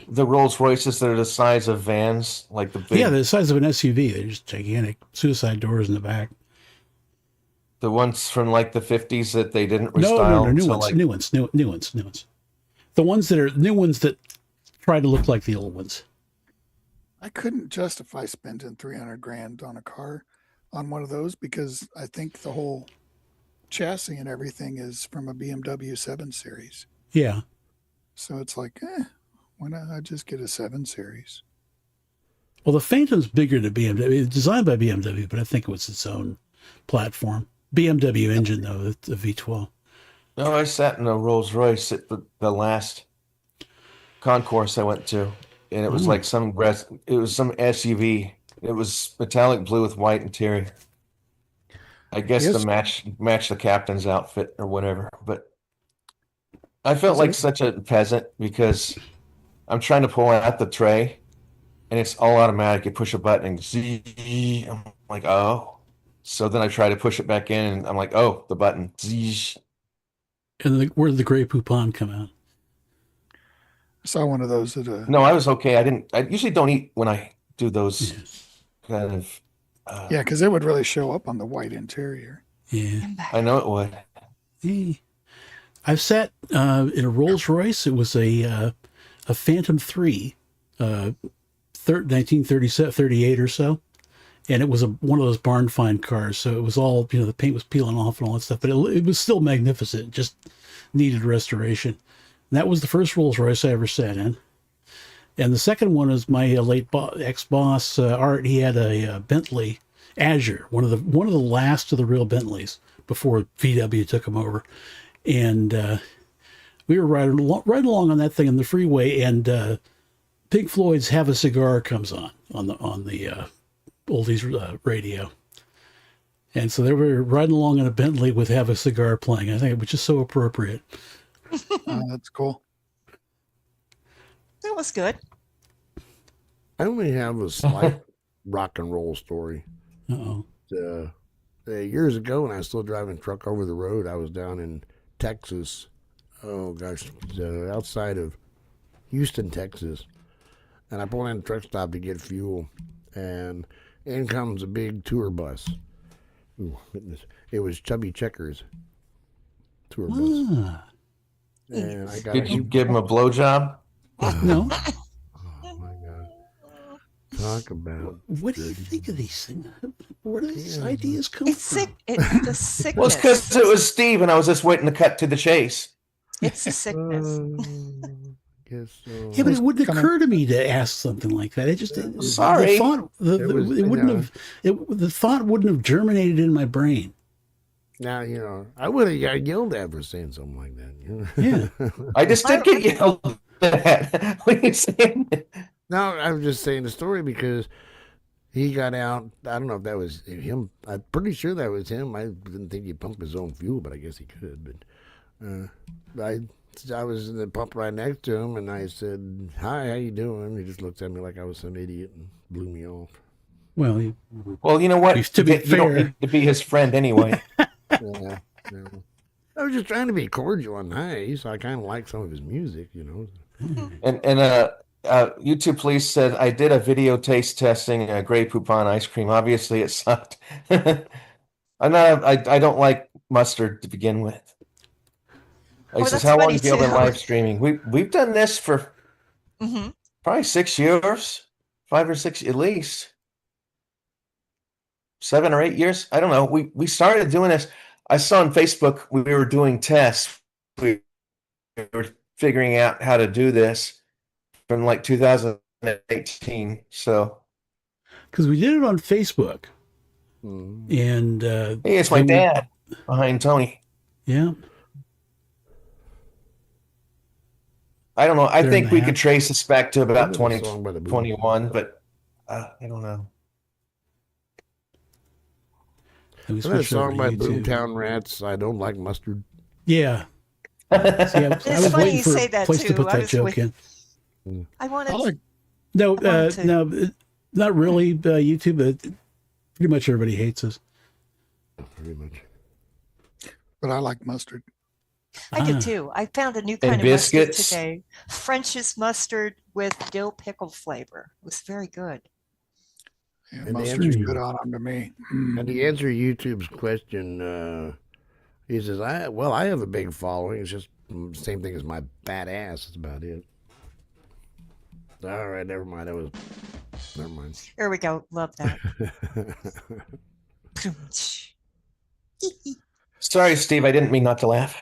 The Rolls Royces that are the size of vans, like the big. Yeah, the size of an SUV. They're just gigantic. Suicide doors in the back. The ones from like the 50s that they didn't No, restyle. new so ones, like, new ones. The ones that are new ones that try to look like the old ones. I couldn't justify spending $300,000 on a car on one of those because I think the whole chassis and everything is from a BMW 7 Series. Yeah. So it's like, why not I just get a 7 Series? Well, the Phantom's bigger than BMW. It's designed by BMW, but I think it was its own platform. BMW engine, though, the V12. no, I sat in a Rolls Royce at the last concourse I went to, and it was like some SUV. It was metallic blue with white interior. I guess Yes. to match the captain's outfit or whatever. But I felt like such a peasant because I'm trying to pull out the tray, and it's all automatic. You push a button, and I'm like, oh. So then I try to push it back in, and I'm like, oh, the button. Zeesh. And where did the Grey Poupon come out? I saw one of those at No, I was okay. I usually don't eat when I do those Yeah. kind of. yeah, because it would really show up on the white interior. Yeah. I know it would. Hey. I've sat in a Rolls Royce. It was a Phantom 3, 1937, 38 or so. And it was one of those barn find cars. So it was all, the paint was peeling off and all that stuff. But it was still magnificent. It just needed restoration. And that was the first Rolls Royce I ever sat in. And the second one is my late ex-boss, Art. He had a Bentley Azure, one of the last of the real Bentleys before VW took them over. And we were riding along on that thing on the freeway, and Pink Floyd's "Have a Cigar" comes on the oldies radio. And so they were riding along in a Bentley with "Have a Cigar" playing. I think it was just so appropriate. That's cool. That was good. I only have a slight rock and roll story. Uh-oh. Years ago, when I was still driving truck over the road, I was down in Texas. Oh gosh, outside of Houston, Texas, and I pulled in a truck stop to get fuel, and in comes a big tour bus. Ooh, goodness. It was Chubby Checkers tour bus. Ah. And I got Did you give him a blowjob? No. Oh my God! Talk about. What do you think of these things? Where do these ideas come It's from? sick. It's the sickness. Well, it's because it was Steve, and I was just waiting to cut to the chase. It's the sickness. Guess so. Yeah, but it wouldn't Coming- occur to me to ask something like that. It just Sorry. The thought, it wouldn't have. The thought wouldn't have germinated in my brain. Now, I would have got yelled at for saying something like that. Yeah. I just did get yelled at. What are you saying? No, I was just saying the story because he got out. I don't know if that was him. I'm pretty sure that was him. I didn't think he pumped his own fuel, but I guess he could. But I was in the pump right next to him, and I said, "Hi, how you doing?" He just looked at me like I was some idiot and blew me off. Well, Well, you know what? To be You don't fair. need to be his friend anyway. Yeah. I was just trying to be cordial and nice. I kind of like some of his music, And YouTube police said I did a video taste testing Grey Poupon ice cream. Obviously, it sucked. I don't like mustard to begin with. He says, that's "How long funny, have you been too." live streaming?" We've done this for probably 6 years, 5 or 6 at least, 7 or 8 years. I don't know. We started doing this. I saw on Facebook we were doing tests. We were figuring out how to do this from like 2018. So, because we did it on Facebook, Mm-hmm. and hey, it's my dad behind Tony. Yeah. I don't know. I They're think in we the could trace this back to about Remember the song by the Boo? 2021, but I don't know. And we Isn't that switched over song to by YouTube. Boomtown Rats? I don't like mustard. Yeah. See, I was funny waiting you for say a that, place to too. put I that was joke waiting- in. I wanted. I like, No, I wanted to- no, not really. YouTube, pretty much everybody hates us. Pretty much. but I like mustard. I Ah. did too. I found a new kind of biscuits? mustard today. French's mustard with dill pickle flavor. It was very good. Yeah, And the mustard's answer- good on them to me. And to answer YouTube's question, he says, I have a big following. It's just the same thing as my fat ass. That's about it. All right, never mind. Never mind. There we go. Love that. Sorry, Steve. I didn't mean not to laugh.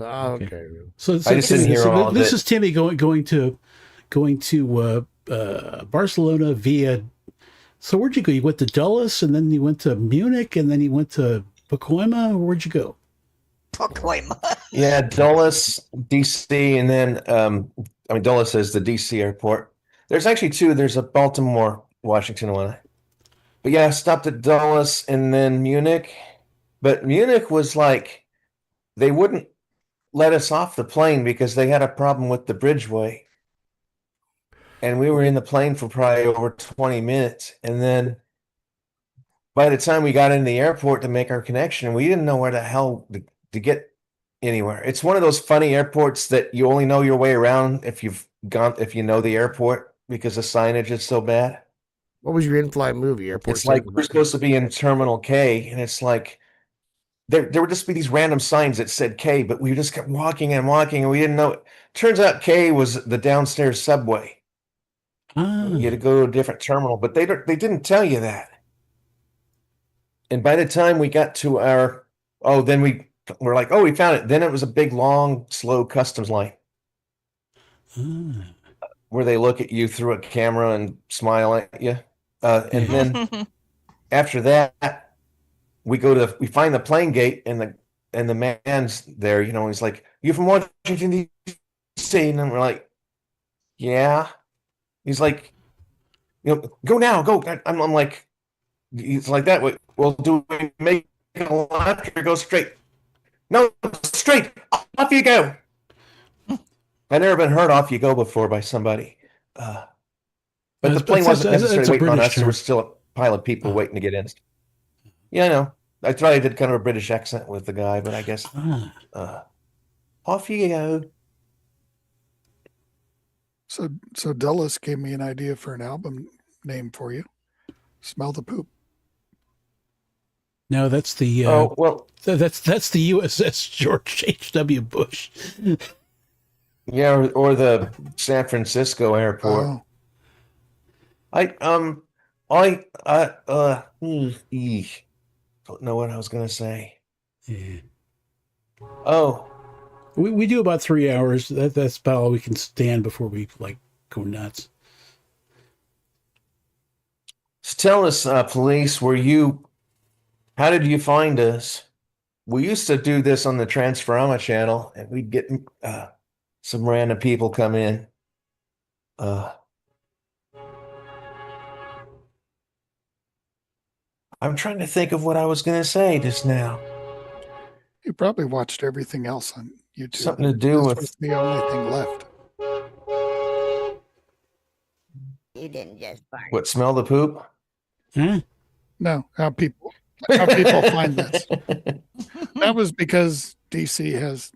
Okay. So I just didn't hear all of this it. is Timmy going to Barcelona via. So where'd you go? You went to Dulles, and then you went to Munich, and then you went to Pacoima. Where'd you go? Pacoima. Yeah, Dulles, DC, and then Dulles is the DC airport. There's actually two. There's a Baltimore, Washington one. But yeah, I stopped at Dulles and then Munich. But Munich was like, they wouldn't let us off the plane because they had a problem with the bridgeway. And we were in the plane for probably over 20 minutes. And then by the time we got into the airport to make our connection, we didn't know where the hell to get anywhere. It's one of those funny airports that you only know your way around if you know the airport because the signage is so bad. What was your in-flight movie? Airport. It's like we're supposed to be in Terminal K, and it's like there would just be these random signs that said K, but we just kept walking and walking, and we didn't know. Turns out K was the downstairs subway. You had to go to a different terminal, but they didn't tell you that. And by the time we got to then we're like, oh, we found it. Then it was a big, long, slow customs line where they look at you through a camera and smile at you. And then after that, we find the plane gate, and the man's there. You know, he's like, "You from Washington D.C.?" And we're like, "Yeah." He's like, "Go now, go." I'm like, he's like that. Well, do we make a left or go straight? No, straight. Off you go. I've never been heard off you go before by somebody. But the plane wasn't necessarily waiting on us. There was still a pile of people waiting to get in. Yeah, I know. I thought I did kind of a British accent with the guy, but I guess off you go. So Dulles gave me an idea for an album name for you. Smell the Poop. No, that's the that's the USS George H.W. Bush. Yeah, or the San Francisco airport. Oh. Don't know what I was gonna say. Yeah. Oh, we do about 3 hours. That's about all we can stand before we go nuts. tell us, police, how did you find us? We used to do this on the Transforma channel, and we'd get some random people come in. I'm trying to think of what I was going to say just now. You probably watched everything else on YouTube. Something to do This with was the only thing left. You didn't just bark. what? Smell the poop? Huh? No, how people find this. That was because DC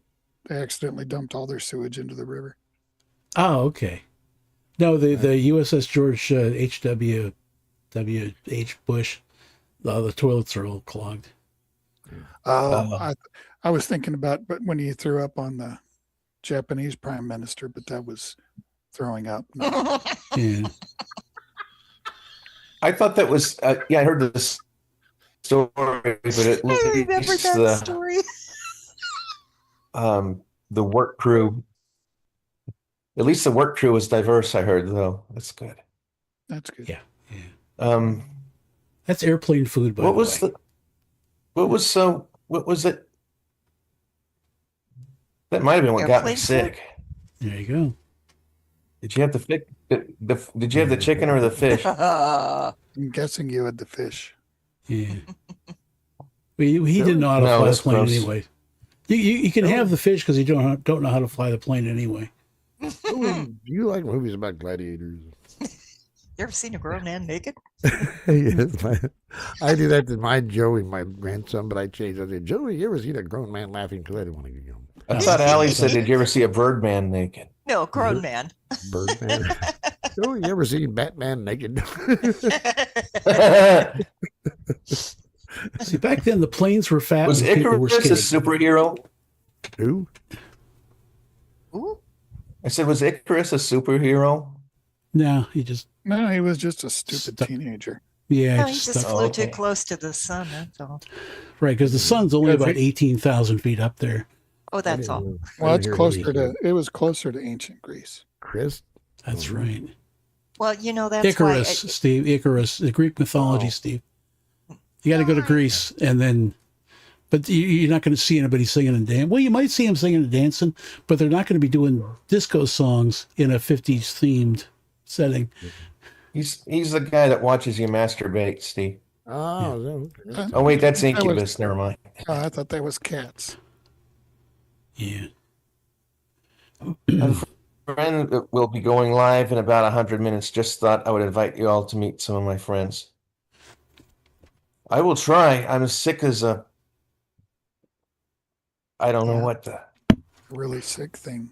they accidentally dumped all their sewage into the river. Oh, okay. No, the USS George H.W. H. Bush, the toilets are all clogged. I was thinking about, but when he threw up on the Japanese prime minister, but that was throwing up. No. Yeah. I thought that was, I heard this story, but at I remember least that story. the work crew, at least the work crew was diverse, I heard, though. That's good. That's good. Yeah. Yeah. That's airplane food, by What the was way. what was it? That might have been what got me Airplane food? sick. There you go. Did you have did you have the chicken or the fish? I'm guessing you had the fish. Yeah. He didn't know how to No, fly the that's plane gross. anyway. You can have the fish because you don't know how to fly the plane anyway. Do you like movies about gladiators? You ever seen a grown man naked? Yes, I do that to my Joey, my grandson, but I changed. I said, Joey, you ever seen a grown man laughing? Because I didn't want to get him. I thought Allie said, "Did you ever see a bird man naked?" No, grown man. Birdman. Joey, you ever seen Batman naked? See, back then the planes were fat. Was and people were Icarus a skinny. superhero? Who? Ooh. I said, was Icarus a superhero? No, he was just a stupid teenager. yeah, No, he just just stuck. flew okay. too close to the sun, that's all. Right, because the sun's only Because about 18,000 feet up there. Oh, that's all. Well, it was closer to ancient Greece. Chris? That's right. Well, that's Icarus, why Steve. Icarus, the Greek mythology, Steve. You got to go to Greece, and then, but you're not going to see anybody singing and dancing. Well, you might see them singing and dancing, but they're not going to be doing disco songs in a 50s themed setting. He's the guy that watches you masturbate, Steve. Oh, Oh wait, that's Incubus. Never mind. I thought that was cats. Yeah. A friend that will be going live in about 100 minutes. Just thought I would invite you all to meet some of my friends. I will try. I'm as sick as a. I don't know Yeah. what the. Really sick thing.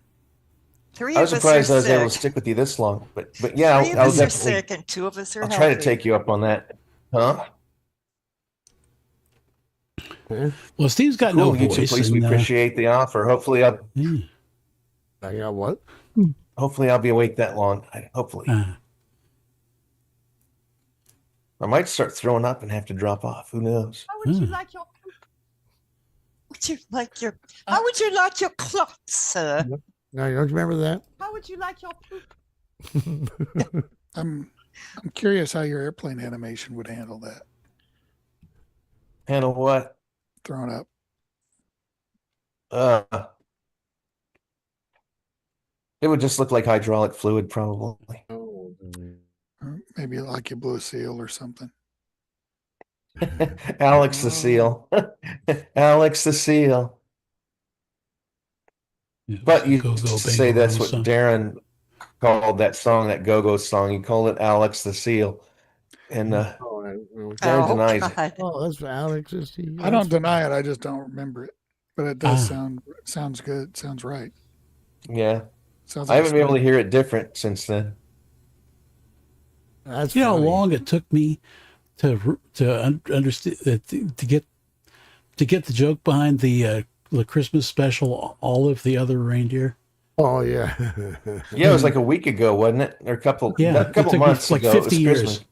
Three I was of us are surprised I was able to sick. stick with you this long, but yeah, Three of I'll us are definitely. sick and 2 of us are I'll try to healthy. take you up on that, huh? Well, Steve's got no Cool, YouTube voice. police. We And, appreciate the offer. Hopefully, yeah. I got what? I'll be awake that long. Hopefully, I might start throwing up and have to drop off. Who knows? How would you like your How would you like your clots, sir? Now, you don't remember that? How would you like your poop? I'm curious how your airplane animation would handle that. Handle what? Thrown up. It would just look like hydraulic fluid, probably. Or maybe like you blew a seal or something. Alex the Seal. Alex the Seal. Yeah, But you Go-Go used to say that's Bangarang what song. Darren called that song, that Go-Go song. He called it Alex the Seal. And Darren denies it. God. Oh, that's Alex's. I don't deny it. I just don't remember it. But it does sounds good. Sounds right. Yeah. Sounds I like haven't been able to hear it different since then. That's You know how funny. long it took me to understand to get the joke behind the Christmas special, Olive the Other Reindeer. Oh yeah. Yeah, it was like a week ago, wasn't it? Or a couple Yeah, it took me months like ago. 50 It was years. Christmas.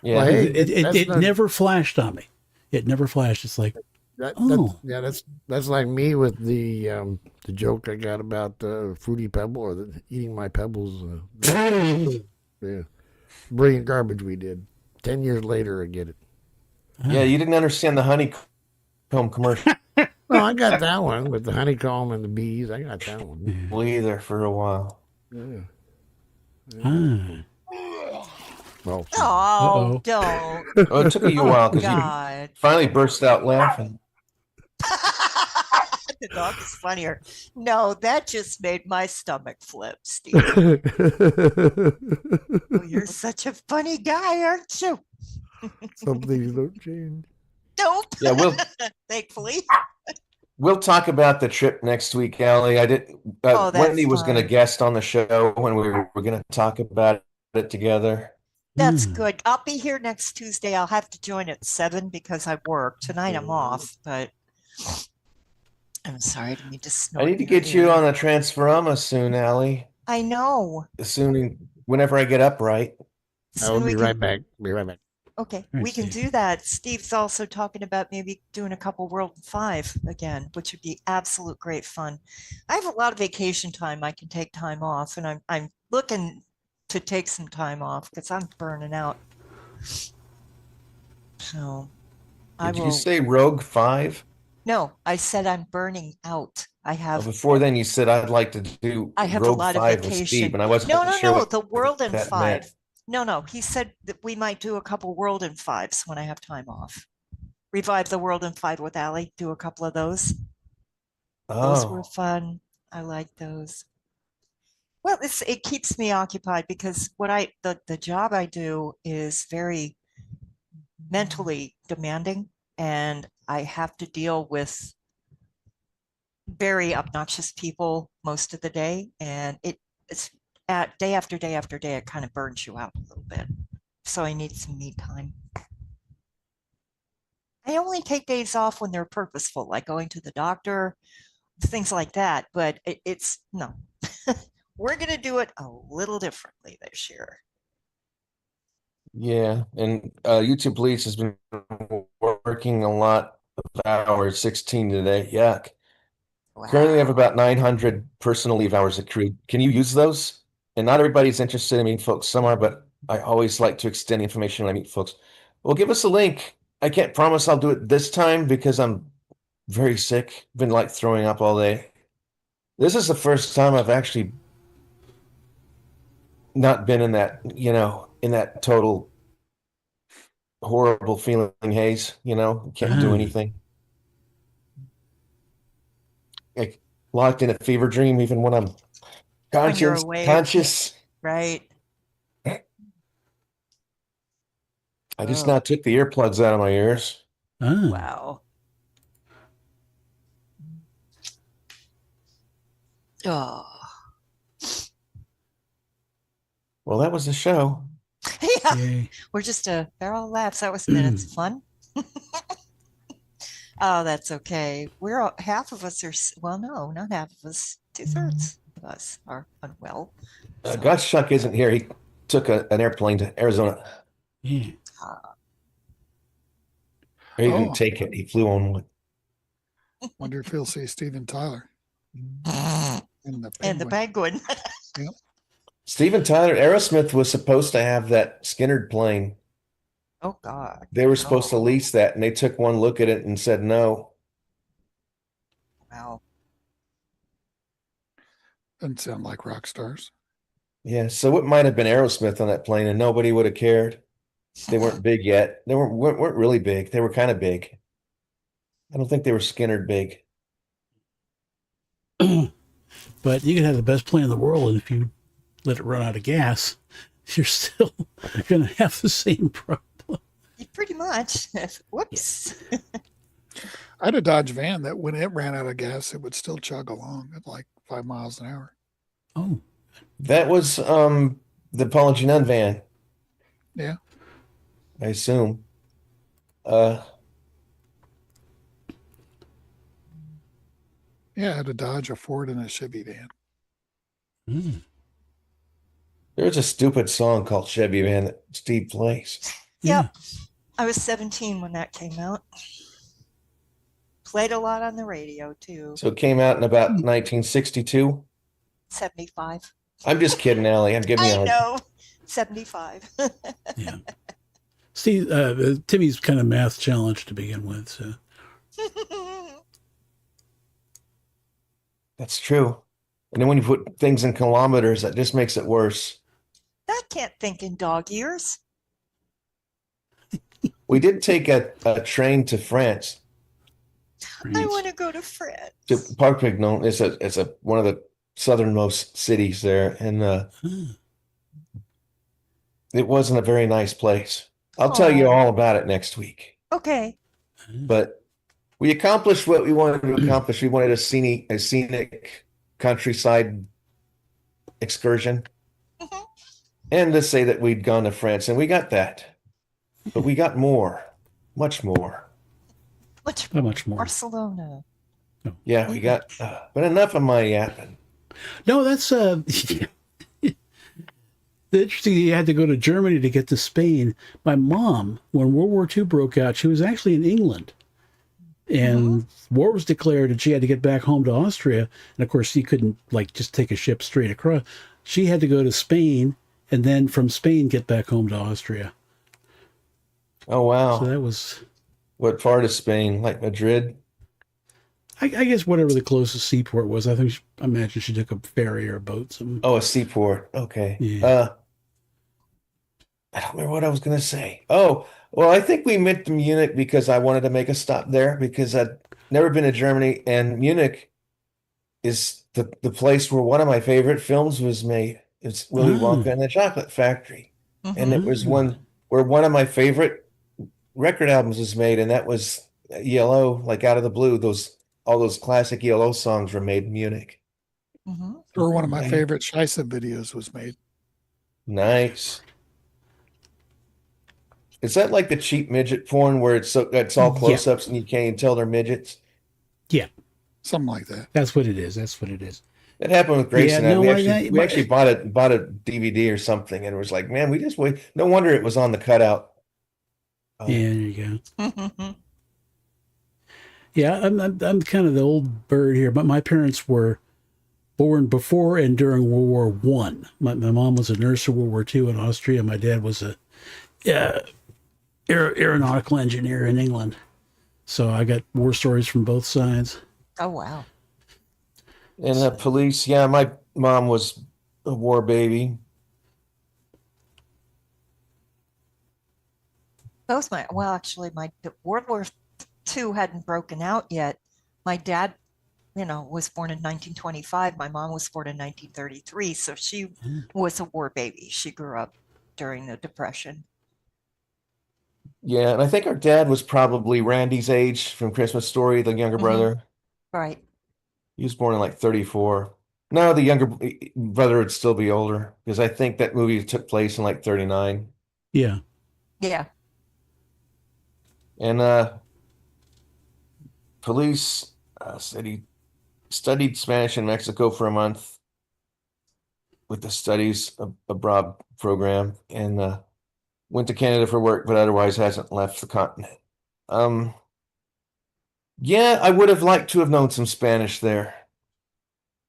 Yeah. Well, hey, It that's not- never flashed on me. It never flashed. It's like, that's like me with the joke I got about Fruity Pebble or eating my pebbles. Yeah, brilliant garbage we did. 10 years later, I get it. Yeah, you didn't understand the honeycomb commercial Well, I got that one with the honeycomb and the bees. I got that one. either for a while. Yeah. Well, Oh, don't. Oh, it took you a while because you God. finally burst out laughing. The dog is funnier. No, that just made my stomach flip, Steve. Oh, you're such a funny guy, aren't you? some things don't change. Nope. Yeah, Thankfully. we'll talk about the trip next week, Allie. I did. Oh, that's Wendy was going to fine. guest on the show when we were going to talk about it together. That's good. I'll be here next Tuesday. I'll have to join at 7 because I work. Tonight I'm off, but I'm sorry. I didn't mean to snort I need to in your get you ear. on a Transforma soon, Allie. I know. Whenever I get upright. I will be right back. Be right back. Okay, All right, we can Steve. do that. Steve's also talking about maybe doing a couple World 5 again, which would be absolute great fun. I have a lot of vacation time. I can take time off, and I'm looking to take some time off because I'm burning out. So I Did will. you say Rogue 5? No, I said I'm burning out. I have. Before then, you said I'd like to do I have Rogue a lot of 5 with vacation. Steve, and I wasn't No, sure what the World in that 5. meant. No, he said that we might do a couple World in 5s when I have time off. Revive the World in 5 with Allie. Do a couple of those. Those were Oh, fun. I like those. Well, it keeps me occupied because the job I do is very mentally demanding, and I have to deal with very obnoxious people most of the day, and it's at day after day after day, it kind of burns you out a little bit. So I need some me time. I only take days off when they're purposeful, like going to the doctor, things like that. But it's no, we're going to do it a little differently this year. yeah. And YouTube Police has been working a lot of hours, 16 today. Yuck. Wow. Currently have about 900 personal leave hours accrued. Can you use those? And not everybody's interested in meeting folks. Some are, but I always like to extend the information when I meet folks. Well, give us a link. I can't promise I'll do it this time because I'm very sick. Been like throwing up all day. This is the first time I've actually not been in that, in that total horrible feeling haze, can't do anything. Like locked in a fever dream, even when I'm When you're conscious. awake. Conscious. Right. I I just Oh. now took the earplugs out of my ears. Ah. Wow. Oh. Well, that was the show. Yeah. Yay. We're just a barrel of laughs. That was minutes of fun. Oh, that's okay. We're half of us are, well, no, not half of us. 2/3 of us are unwell. So, Gus Shuck isn't here. He took an airplane to Arizona. Yeah. Or he Oh. didn't take it. He flew on one. Wonder if he'll see Steven Tyler and the and the penguin. penguin. Steven Tyler, Aerosmith was supposed to have that Skinnerd plane. Oh, God. They were supposed to Oh. lease that, and they took one look at it and said no. Wow. Doesn't sound like rock stars. Yeah, so it might have been Aerosmith on that plane, and nobody would have cared. They weren't big yet. They weren't really big. They were kind of big. I don't think they were Skinnerd big. But you can have the best plane in the world, and if you let it run out of gas, you're still going to have the same problem. Pretty much. Whoops. I had a Dodge van that when it ran out of gas, it would still chug along at like 5 miles an hour. Oh. That was the Paula Nunn van. Yeah. I assume. Yeah, I had a Dodge, a Ford, and a Chevy van. Mm. There's a stupid song called Chevy Van that Steve plays. Yeah. Yep. I was 17 when that came out. Played a lot on the radio, too. So it came out in about 1962. 75. I'm just kidding, Allie. I'm giving you a I hard know. 75. Yeah. See, Timmy's kind of math challenged to begin with. So That's true. And then when you put things in kilometers, that just makes it worse. That can't think in dog years. We did take a train to France. I want to go to France. To Perpignan. It's a one of the southernmost cities there, and it wasn't a very nice place. I'll tell you all about it next week. Okay. But we accomplished what we wanted to accomplish. We wanted a scenic countryside excursion. Mhm. And to say that we'd gone to France, and we got that. But we got more, much more. much more. Barcelona. Yeah, we got, but enough of my yapping. No, that's the interesting. You had to go to Germany to get to Spain. My mom, when World War II broke out, she was actually in England, and war was declared, and she had to get back home to Austria. And of course, she couldn't just take a ship straight across. She had to go to Spain, and then from Spain get back home to Austria. Oh, wow. So that was, What part of Spain? Like Madrid? I guess, whatever the closest seaport was. I imagine she took a ferry or a boat. Something. Oh, a seaport. Okay. Yeah. I don't remember what I was going to say. Oh, well, I think we went to Munich because I wanted to make a stop there because I'd never been to Germany, and Munich is the place where one of my favorite films was made. It's Willy Wonka and the Chocolate Factory. And it was where one of my favorite record albums was made, and that was ELO, like Out of the Blue. All those classic ELO songs were made in Munich. Or one of my favorite Scheisse videos was made. Nice. Is that like the cheap midget porn where it's all close-ups and you can't even tell they're midgets? Yeah. Something like that. That's what it is. That's what it is. It happened with Grace and I. No, We actually bought a DVD or something, and it was like, man, we just wait. No wonder it was on the cutout. Yeah, there you go. Yeah, I'm kind of the old bird here, but my parents were born before and during World War One. My mom was a nurse in World War II in Austria. My dad was a aeronautical engineer in England. So I got war stories from both sides. Oh, wow. And the police, yeah, my mom was a war baby. Actually, World War II hadn't broken out yet. My dad, was born in 1925. My mom was born in 1933. So she was a war baby. She grew up during the Depression. Yeah, and I think our dad was probably Randy's age from Christmas Story, the younger brother. Right. He was born in like 34. No, the younger brother would still be older because I think that movie took place in like 39. Yeah. Yeah. And police said he studied Spanish in Mexico for a month with the Studies Abroad program and went to Canada for work, but otherwise hasn't left the continent. Yeah, I would have liked to have known some Spanish there.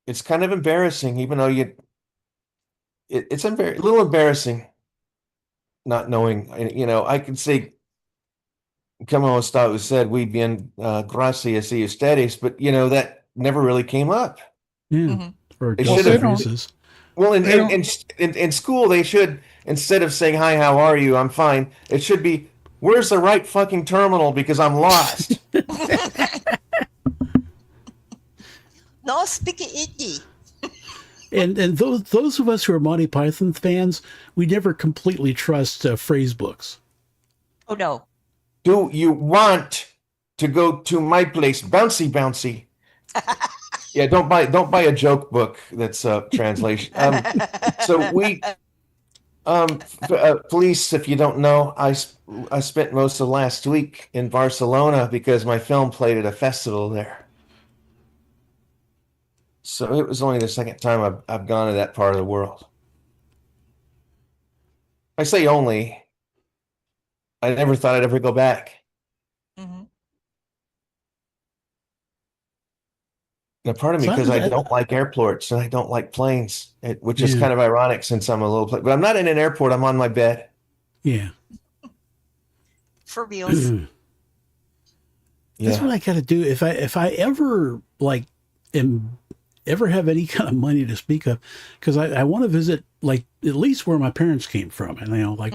It's kind of embarrassing, even though it's a little embarrassing not knowing. I could say, como está usted, muy bien, gracias y ustedes, but that never really came up. Yeah. For It Well, should they have. don't- phrases. Well, They don't- in school, they should, instead of saying, hi, how are you? I'm fine. It should be, where's the right fucking terminal because I'm lost. No speak English. And those of us who are Monty Python fans, we never completely trust phrase books. Oh no. Do you want to go to my place? Bouncy, bouncy. Yeah, don't buy a joke book that's a translation. So we, police, if you don't know, I spent most of last week in Barcelona because my film played at a festival there. So it was only the second time I've gone to that part of the world. I say only. I never thought I'd ever go back. Mhm. Now, part of me, So because I that- don't like airports and I don't like planes, which is Yeah. kind of ironic since I'm a little but I'm not in an airport. I'm on my bed. Yeah. For reals. That's Yeah. what I got to do. If I ever ever have any kind of money to speak of, because I want to visit like at least where my parents came from, and like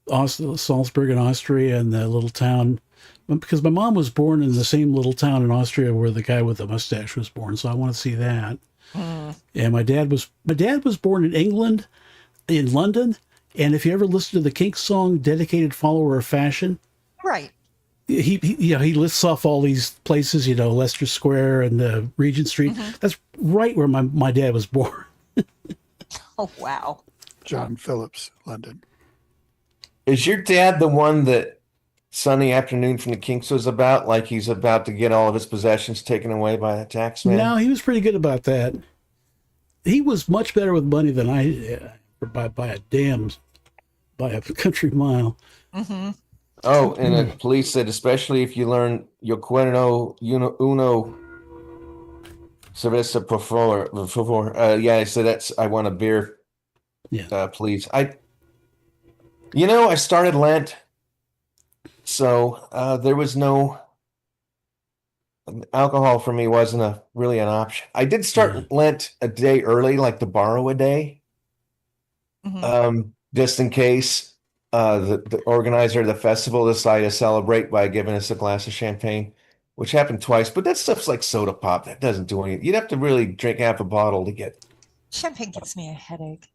Salzburg in Austria and the little town, because my mom was born in the same little town in Austria where the guy with the mustache was born, so I want to see that. And my dad was born in England, in London, and if you ever listen to the Kinks song "Dedicated Follower of Fashion," Right. he lists off all these places, Leicester Square and Regent Street. That's right where my dad was born. Oh wow. John Phillips, London. Is your dad the one that Sunday Afternoon from the Kinks was about? Like he's about to get all of his possessions taken away by the tax man? No, he was pretty good about that. He was much better with money than I, by a country mile. Oh, and the police said, especially if you learn yo quiero uno cerveza por favor. Yeah, so I want a beer. Yeah. Please. I started Lent, so there was no alcohol for me. Wasn't really an option. I did start Lent a day early, like to borrow a day, just in case. The organizer of the festival decided to celebrate by giving us a glass of champagne, which happened twice. But that stuff's like soda pop. That doesn't do anything. You'd have to really drink half a bottle to get. Champagne gives me a headache.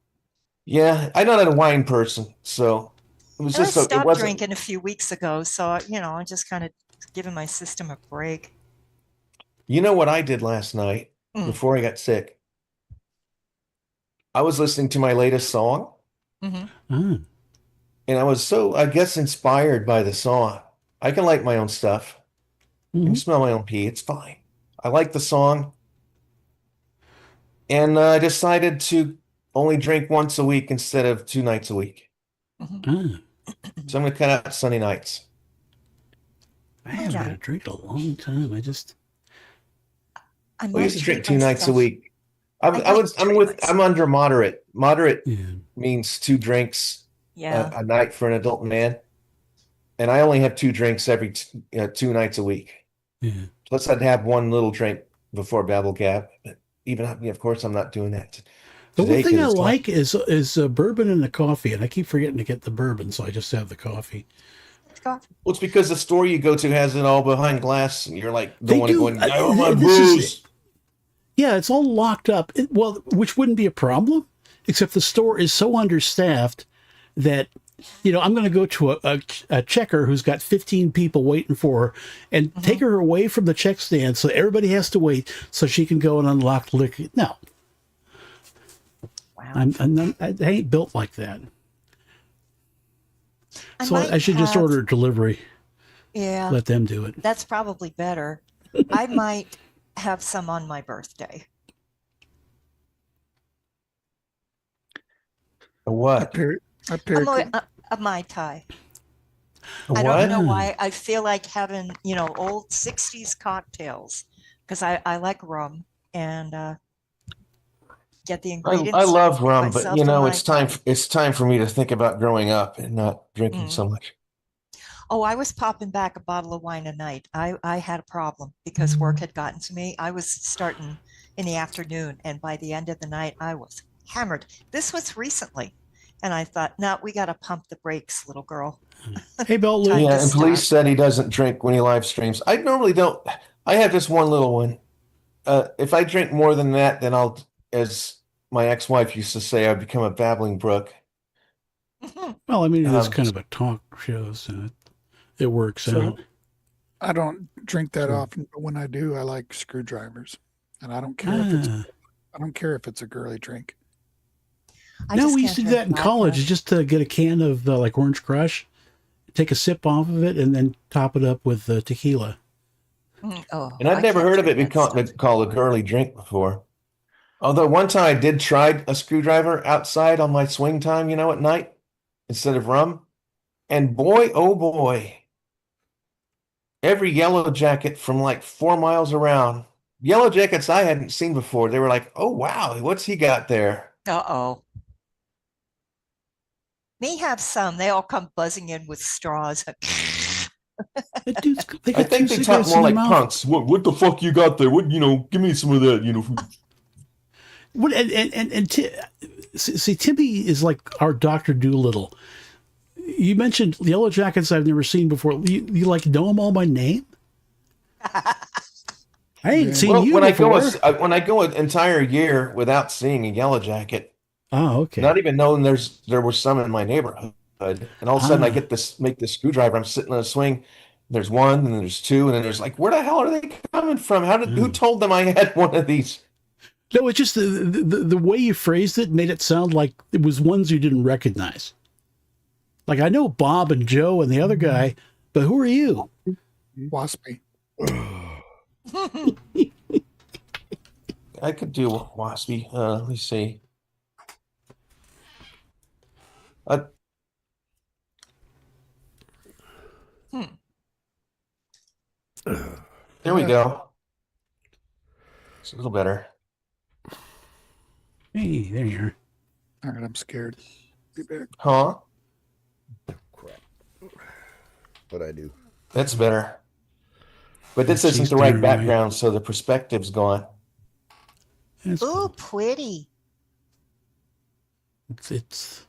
Yeah, I'm not a wine person, so it was I just. It stopped wasn't. drinking a few weeks ago, so I'm just kind of giving my system a break. You know what I did last night before I got sick? I was listening to my latest song. Ah. And I was so, I guess, inspired by the song. I can like my own stuff. I can smell my own pee. It's fine. I like the song. And I decided to only drink once a week instead of 2 nights a week. Ah. So I'm going to cut out Sunday nights. I haven't had a drink in a long time. I I used to drink 2 nights a myself. week. I'm under moderate. Moderate Yeah. means 2 drinks Yeah. a night for an adult man. And I only have 2 drinks every 2 nights a week. Yeah. Plus, I'd have 1 little drink before BabbleGab. But even, of course, I'm not doing that The today one thing 'cause I it's like is bourbon and the coffee, and I keep forgetting to get the bourbon, so I just have the coffee. Well, it's because the store you go to has it all behind glass, and you're like the They one do. going, I want my This is- booze. Yeah, it's all locked up. Which wouldn't be a problem, except the store is so understaffed that I'm going to go to a checker who's got 15 people waiting for her and take her away from the check stand so everybody has to wait so she can go and unlock the liquor. No. Wow. I ain't built like that. So I should just order a delivery. Yeah. Let them do it. That's probably better. I might have some on my birthday. A what? A Mai Tai. A I what? don't know why. I feel like having, old 60s cocktails because I like rum and get the ingredients. I love rum, but myself a Mai it's time for me to think about growing up and not drinking so much. Oh, I was popping back a bottle of wine a night. I had a problem because work had gotten to me. I was starting in the afternoon, and by the end of the night, I was hammered. This was recently, and I thought, no, we got to pump the brakes, little girl. Hey, Belt Lou. Yeah, and police said he doesn't drink when he live streams. I normally don't. I have just one little one. If I drink more than that, then I'll, as my ex-wife used to say, I'd become a babbling brook. Well, I mean, it's kind of a talk show, so it works out. I don't drink that often, but when I do, I like screwdrivers, and I don't care if it's a girly drink. No, we used to do that in college, just to get a can of like Orange Crush, take a sip off of it, and then top it up with tequila. Oh, and I've never heard of it being called a girly drink before. Although one time I did try a screwdriver outside on my swing time, at night, instead of rum. And boy, oh boy, every yellow jacket from like 4 miles around, yellow jackets I hadn't seen before, they were like, oh, wow, what's he got there? Uh-oh. May have some. They all come buzzing in with straws. I think they talk more like punks. What the fuck you got there? What, give me some of that, What see, Timmy is like our Dr. Doolittle. You mentioned Yellow Jackets I've never seen before. You like know them all by name? I ain't seen you before. When I go an entire year without seeing a Yellow Jacket. Oh, okay. Not even knowing there were some in my neighborhood, and all of a sudden I make this screwdriver. I'm sitting on a swing. There's one, and then there's two, and then there's like, where the hell are they coming from? Who told them I had one of these? No, it's just the way you phrased it made it sound like it was ones you didn't recognize. Like, I know Bob and Joe and the other guy, but who are you? Waspy. I could do Waspy. Let me see. There we go. It's a little better. Hey, there you are. All right, I'm scared. Be back. Huh? Crap. What'd I do? That's better. But this isn't the right background, so the perspective's gone. Ooh, pretty. It's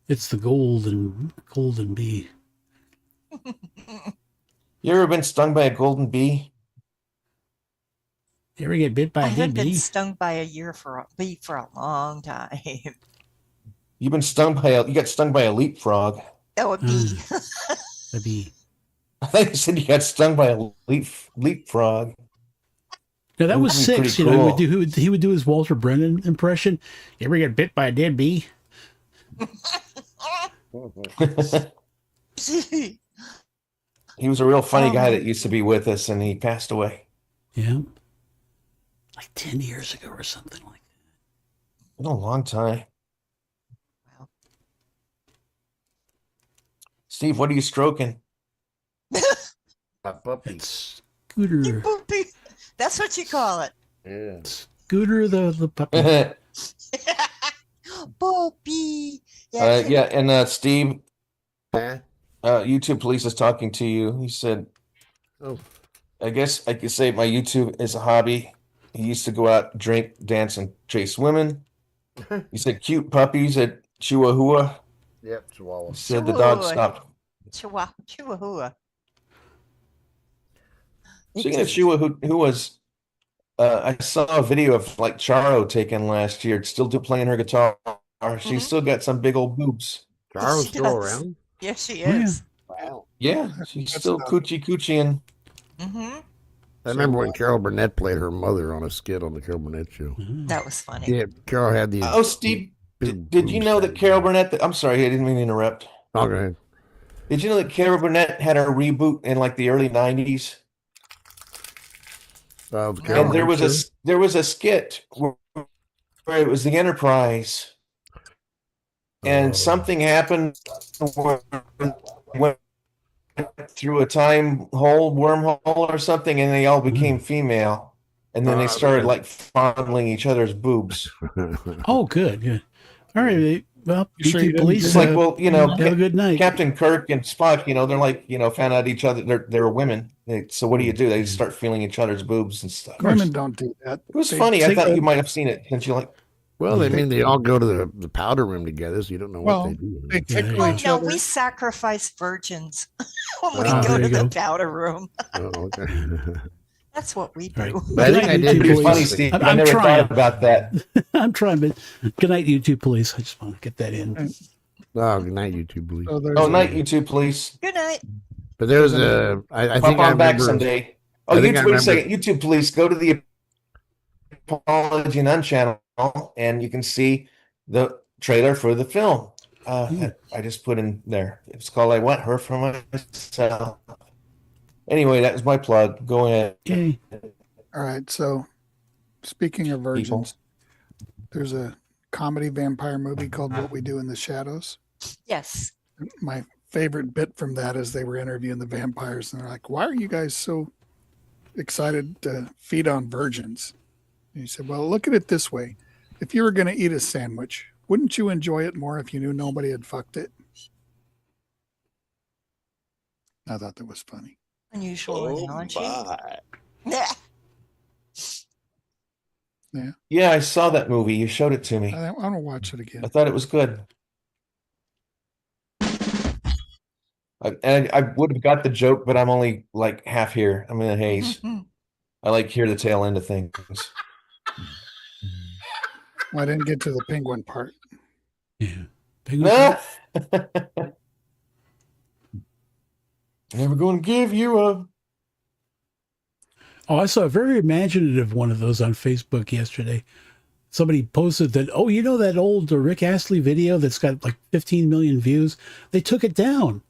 the golden bee. You ever been stung by a golden bee? You ever get bit by a I have bee? been stung by a bee for a long time. You got stung by a leapfrog. Oh, a bee. A bee. I think you said you got stung by a leapfrog. No, that was Six. Cool. He would do his Walter Brennan impression. You ever get bit by a dead bee? He was a real funny guy that used to be with us, and he passed away. Yeah. Like 10 years ago or something like that. Been a long time. Wow. Steve, what are you stroking? A puppy. It's Scooter. Puppy. That's what you call it. Yeah. Scooter the puppy. Puppy. Yeah, and Steve, Huh? YouTube police is talking to you. He said, Oh. I guess I could say my YouTube is a hobby. He used to go out, drink, dance, and chase women. He said cute puppies at Chihuahua. Yep, Chihuahua. He said the dog stopped. Chihuahua. Speaking of Chihuahuas, I saw a video of like Charo taken last year, still playing her guitar. She's still got some big old boobs. Charles She still does. around? Yes, she Oh, yeah. is. Wow. Yeah, she's That's still enough. coochie and Hmm. I remember when Carol Burnett played her mother on a skit on the Carol Burnett show. That was funny. Yeah, Carol had these. oh, Steve, big did you boobs. know that Carol Burnett? I'm sorry, I didn't mean to interrupt. Oh, go ahead. Did you know that Carol Burnett had a reboot in like the early '90s? The Carol And there Burnett was show? there was a skit where it was the Enterprise, and something happened where it went through a time hole, wormhole, or something, and they all became female, and then they started like fondling each other's boobs. Oh, good, good. All right. Well, You sure you YouTube didn't police. It's like, well, have a good night. Captain Kirk and Spock, they're like, found out each other. They're women. So what do? They start feeling each other's boobs and stuff. Women don't do that. It was They funny. I take thought the- you might have seen it since you like. Well, they all go to the powder room together, so you don't know what they do. They tickle Oh each no, other. we sacrifice virgins when we Ah, go there to you the go. powder room. Oh, okay. That's what we All right. do. But I think I Good night, did YouTube do It's funny, police. Steve. I'm I never trying. thought about that. I'm trying, but good night, YouTube police. I just want to get that in. Oh, good night, YouTube, please. So there's Oh, a- night, YouTube, please. Good night. But there's a. I Pop think I on back remember. someday. Oh, I think I YouTube, wait a remember- second. YouTube, please go to the Apology None channel, and you can see the trailer for the film. I just put in there. It's called "I Want Her for Myself." Anyway, that was my plug. Go ahead. Yay. All right. So, speaking of virgins, there's a comedy vampire movie called What We Do in the Shadows. Yes. My favorite bit from that is they were interviewing the vampires, and they're like, "Why are you guys so excited to feed on virgins?" And he said, "Well, look at it this way: if you were going to eat a sandwich, wouldn't you enjoy it more if you knew nobody had fucked it?" I thought that was funny. Unusual analogy. Yeah, I saw that movie. You showed it to me. I want to watch it again. I thought it was good. I would have got the joke, but I'm only like half here. I'm in a haze. I like hear the tail end of things. Well, I didn't get to the penguin part. Yeah. No. Never gonna give you up. Oh, I saw a very imaginative one of those on Facebook yesterday. Somebody posted that, oh, you know that old Rick Astley video that's got like 15 million views? They took it down.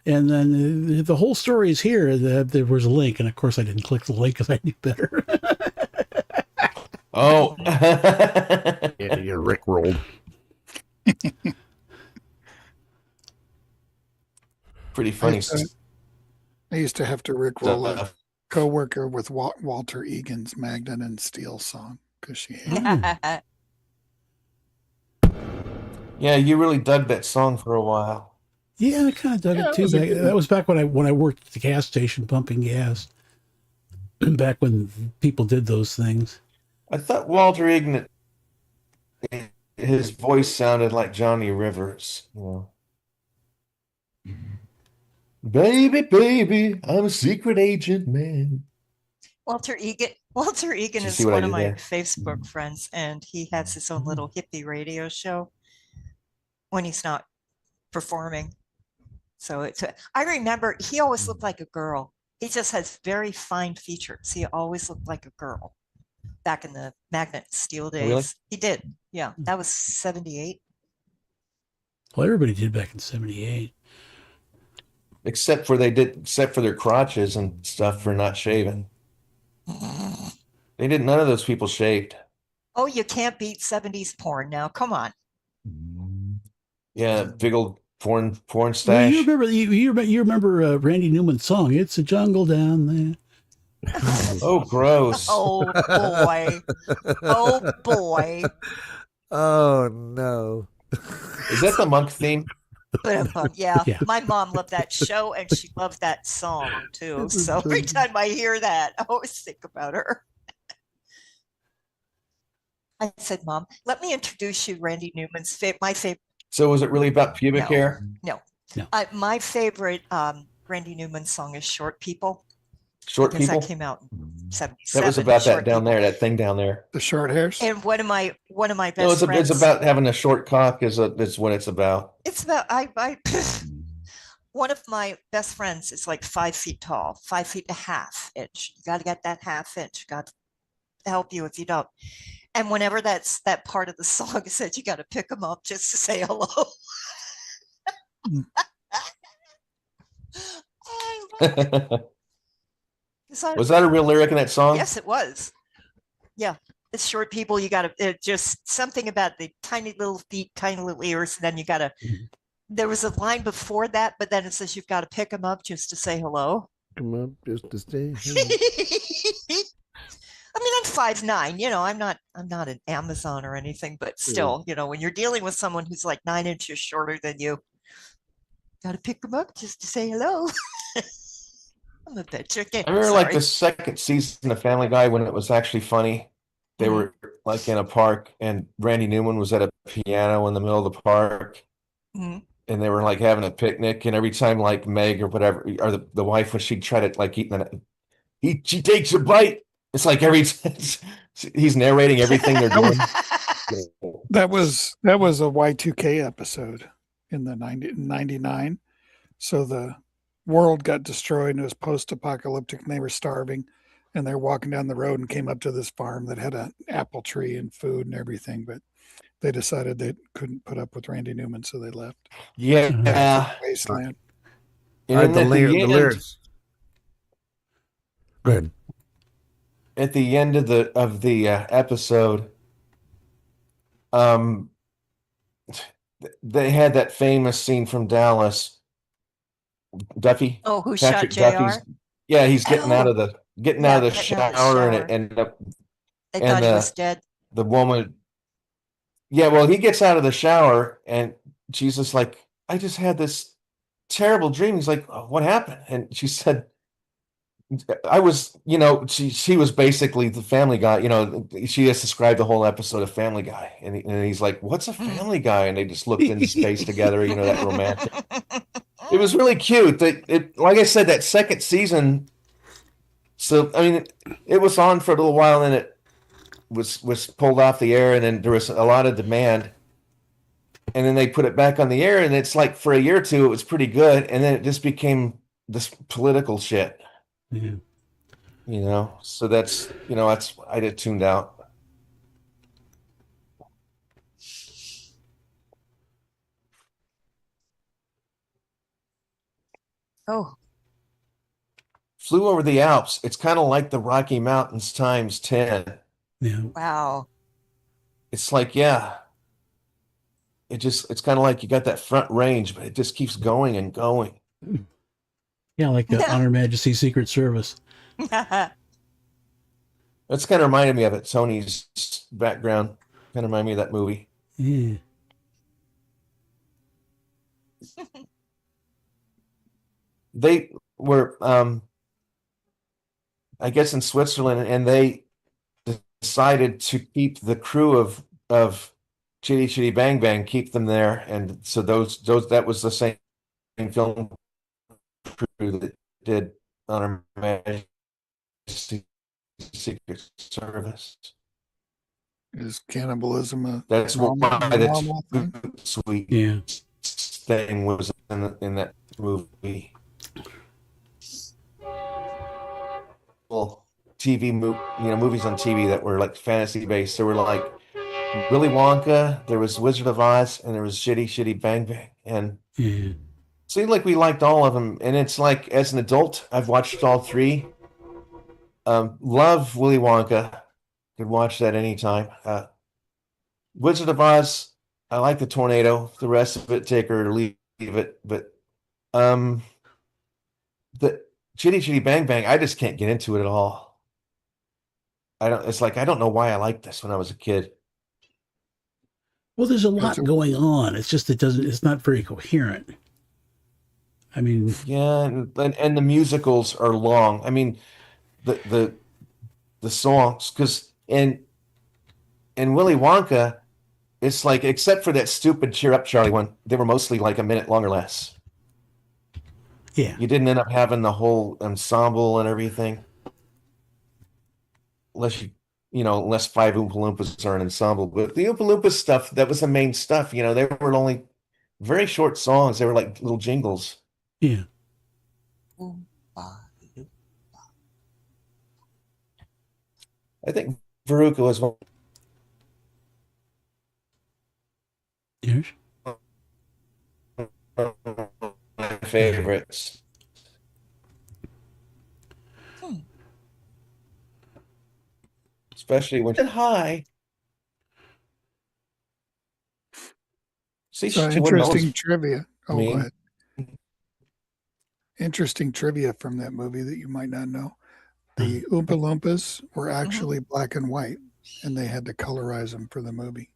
And then the whole story is here. There was a link. And of course, I didn't click the link because I knew better. Oh. Yeah, you're Rickrolled. Pretty funny I used to have to rickroll a stuff. co-worker with Walter Egan's Magnet and Steel song because she hated it. Yeah, you really dug that song for a while. Yeah, I kind of dug Yeah, it too. it was a good That was back when I worked at the gas station pumping gas. Back when people did those things. I thought Walter Egan, his voice sounded like Johnny Rivers. Baby, baby, I'm a secret agent, man. Walter Egan Did you is see what I one of did my there? Facebook friends, and he has his own little hippie radio show when he's not performing. So I remember he always looked like a girl. He just has very fine features. He always looked like a girl back in the Magnet Steel days. Really? He did. Yeah. That was 78. Well, everybody did back in 78. Except for their crotches and stuff for not shaving. They didn't. None of those people shaved. Oh, you can't beat 70s porn now. Come on. Yeah, big old porn Well, stash. you remember Randy Newman's song, It's a Jungle Down There. Oh, gross. Oh boy. Oh boy. Oh no. Is that the monk theme? But yeah, Yeah. my mom loved that show and she loved that song too. So every time I hear that, I always think about her. I said, Mom, let me introduce you Randy Newman's my favorite. So was it really about pubic No. hair? No. No. My favorite Randy Newman song is Short People. Short Because people? that came out 77. That was about that short down people. there, that thing down there. The short hairs. And one of my best No, friends. it's about having a short cock is what it's about. It's about I one of my best friends is like 5 feet tall, 5 feet and a half inch. You got to get that half inch. God help you if you don't. And whenever that part of the song said, you got to pick them up just to say hello. Was that a real lyric in that song? Yes, it was. Yeah. It's short people. You got to just something about the tiny little feet, tiny little ears. And then you got to, there was a line before that, but then it says you've got to pick them up just to say hello. Come up just to stay. I mean, I'm 5'9", you know, I'm not an Amazon or anything, but still, you know, when you're dealing with someone who's like 9 inches shorter than you, got to pick them up just to say hello. I'm a bit chicken. I remember like the second season of Family Guy when it was actually funny. They were like in a park and Randy Newman was at a piano in the middle of the park. And they were like having a picnic, and every time like Meg or whatever, or the wife, when she'd try to like eat, she takes a bite. It's like every he's narrating everything they're doing. That was a Y2K episode in the 99. So the world got destroyed and it was post-apocalyptic and they were starving, and they're walking down the road and came up to this farm that had an apple tree and food and everything, but they decided they couldn't put up with Randy Newman, so they left. Yeah. Wasteland. And the lyrics. Go ahead. At the end of the episode, they had that famous scene from Dallas. Duffy. Oh, who Patrick shot JR? Duffy's. Yeah, he's getting out of the shower, and they thought he was dead. The woman. Yeah, well, he gets out of the shower, and she's just like, "I just had this terrible dream." He's like, "Oh, what happened?" And she said, I was, you know, she was basically the Family Guy. You know, she has described the whole episode of Family Guy, and he's like, "What's a Family Guy?" And they just looked into space together. You know, that romantic. It was really cute. Like I said, that second season. So I mean, it was on for a little while, and it was pulled off the air, and then there was a lot of demand, and then they put it back on the air, and it's like for a year or two, it was pretty good, and then it just became this political shit. Yeah. You know, so that's, you know, that's, I get tuned out. Oh. Flew Over the Alps. It's kind of like the Rocky Mountains times 10. Yeah. Wow. It's like, yeah. It's kind of like you got that front range, but it just keeps going and going. Yeah, like the On Her Majesty's Secret Service. That's kind of reminded me of it. Tony's background kind of reminded me of that movie. Yeah. They were, I guess, in Switzerland, and they decided to keep the crew of Chitty Chitty Bang Bang, keep them there, and so that was the same film crew that did On Her Majesty's Secret Service. Is cannibalism a That's why normal thing? the sweet Yeah. thing was in that movie. Well, movies on TV that were like fantasy based. There were like Willy Wonka, there was Wizard of Oz, and there was Shitty Shitty Bang Bang, and Yeah. it seemed like we liked all of them. And it's like, as an adult, I've watched all three. Love Willy Wonka. Could watch that anytime. Wizard of Oz, I like the tornado. The rest of it, take or leave it. But the Chitty Chitty Bang Bang, I just can't get into it at all. It's like, I don't know why I liked this when I was a kid. Well, there's a lot going on. It's just it's not very coherent. I mean, yeah, and the musicals are long. I mean, the songs, because in Willy Wonka, it's like, except for that stupid Cheer Up Charlie one, they were mostly like a minute long or less. yeah. You didn't end up having the whole ensemble and everything. unless five Oompa Loompas are an ensemble. But the Oompa Loompas stuff, that was the main stuff. They were only very short songs. They were like little jingles. Yeah. I think Veruca was one Yes. of my favorites. Especially when high. See, So she wouldn't interesting always trivia. Oh, me. go ahead. Interesting trivia from that movie that you might not know. The Oompa Loompas were actually black and white, and they had to colorize them for the movie.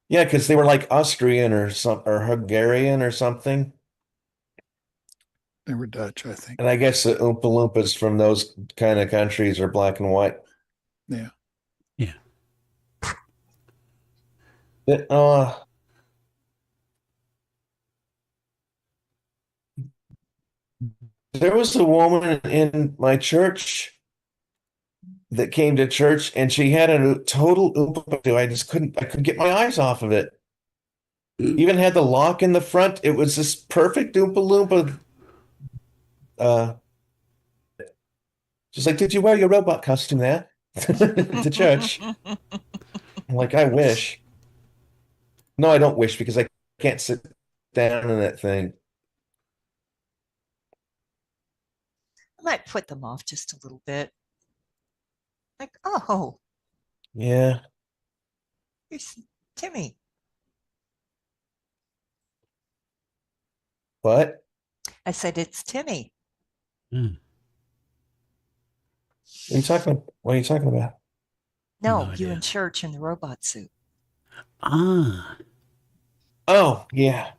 Yeah, because they were like Austrian or Hungarian or something. They were Dutch, I think. And I guess the Oompa Loompas from those kind of countries are black and white. Yeah. Yeah. There was a woman in my church that came to church, and she had a total Oompa. I couldn't get my eyes off of it. Even had the lock in the front. It was this perfect Oompa Loompa. She's like, "Did you wear your robot costume there to church?" I'm like, "I wish." No, I don't wish, because I can't sit down in that thing. I might put them off just a little bit. Like, oh, Yeah. here's Timmy. What? I said, it's Timmy. Mm. What are you talking about? No, No you idea. in church in the robot suit. Ah. Oh, yeah.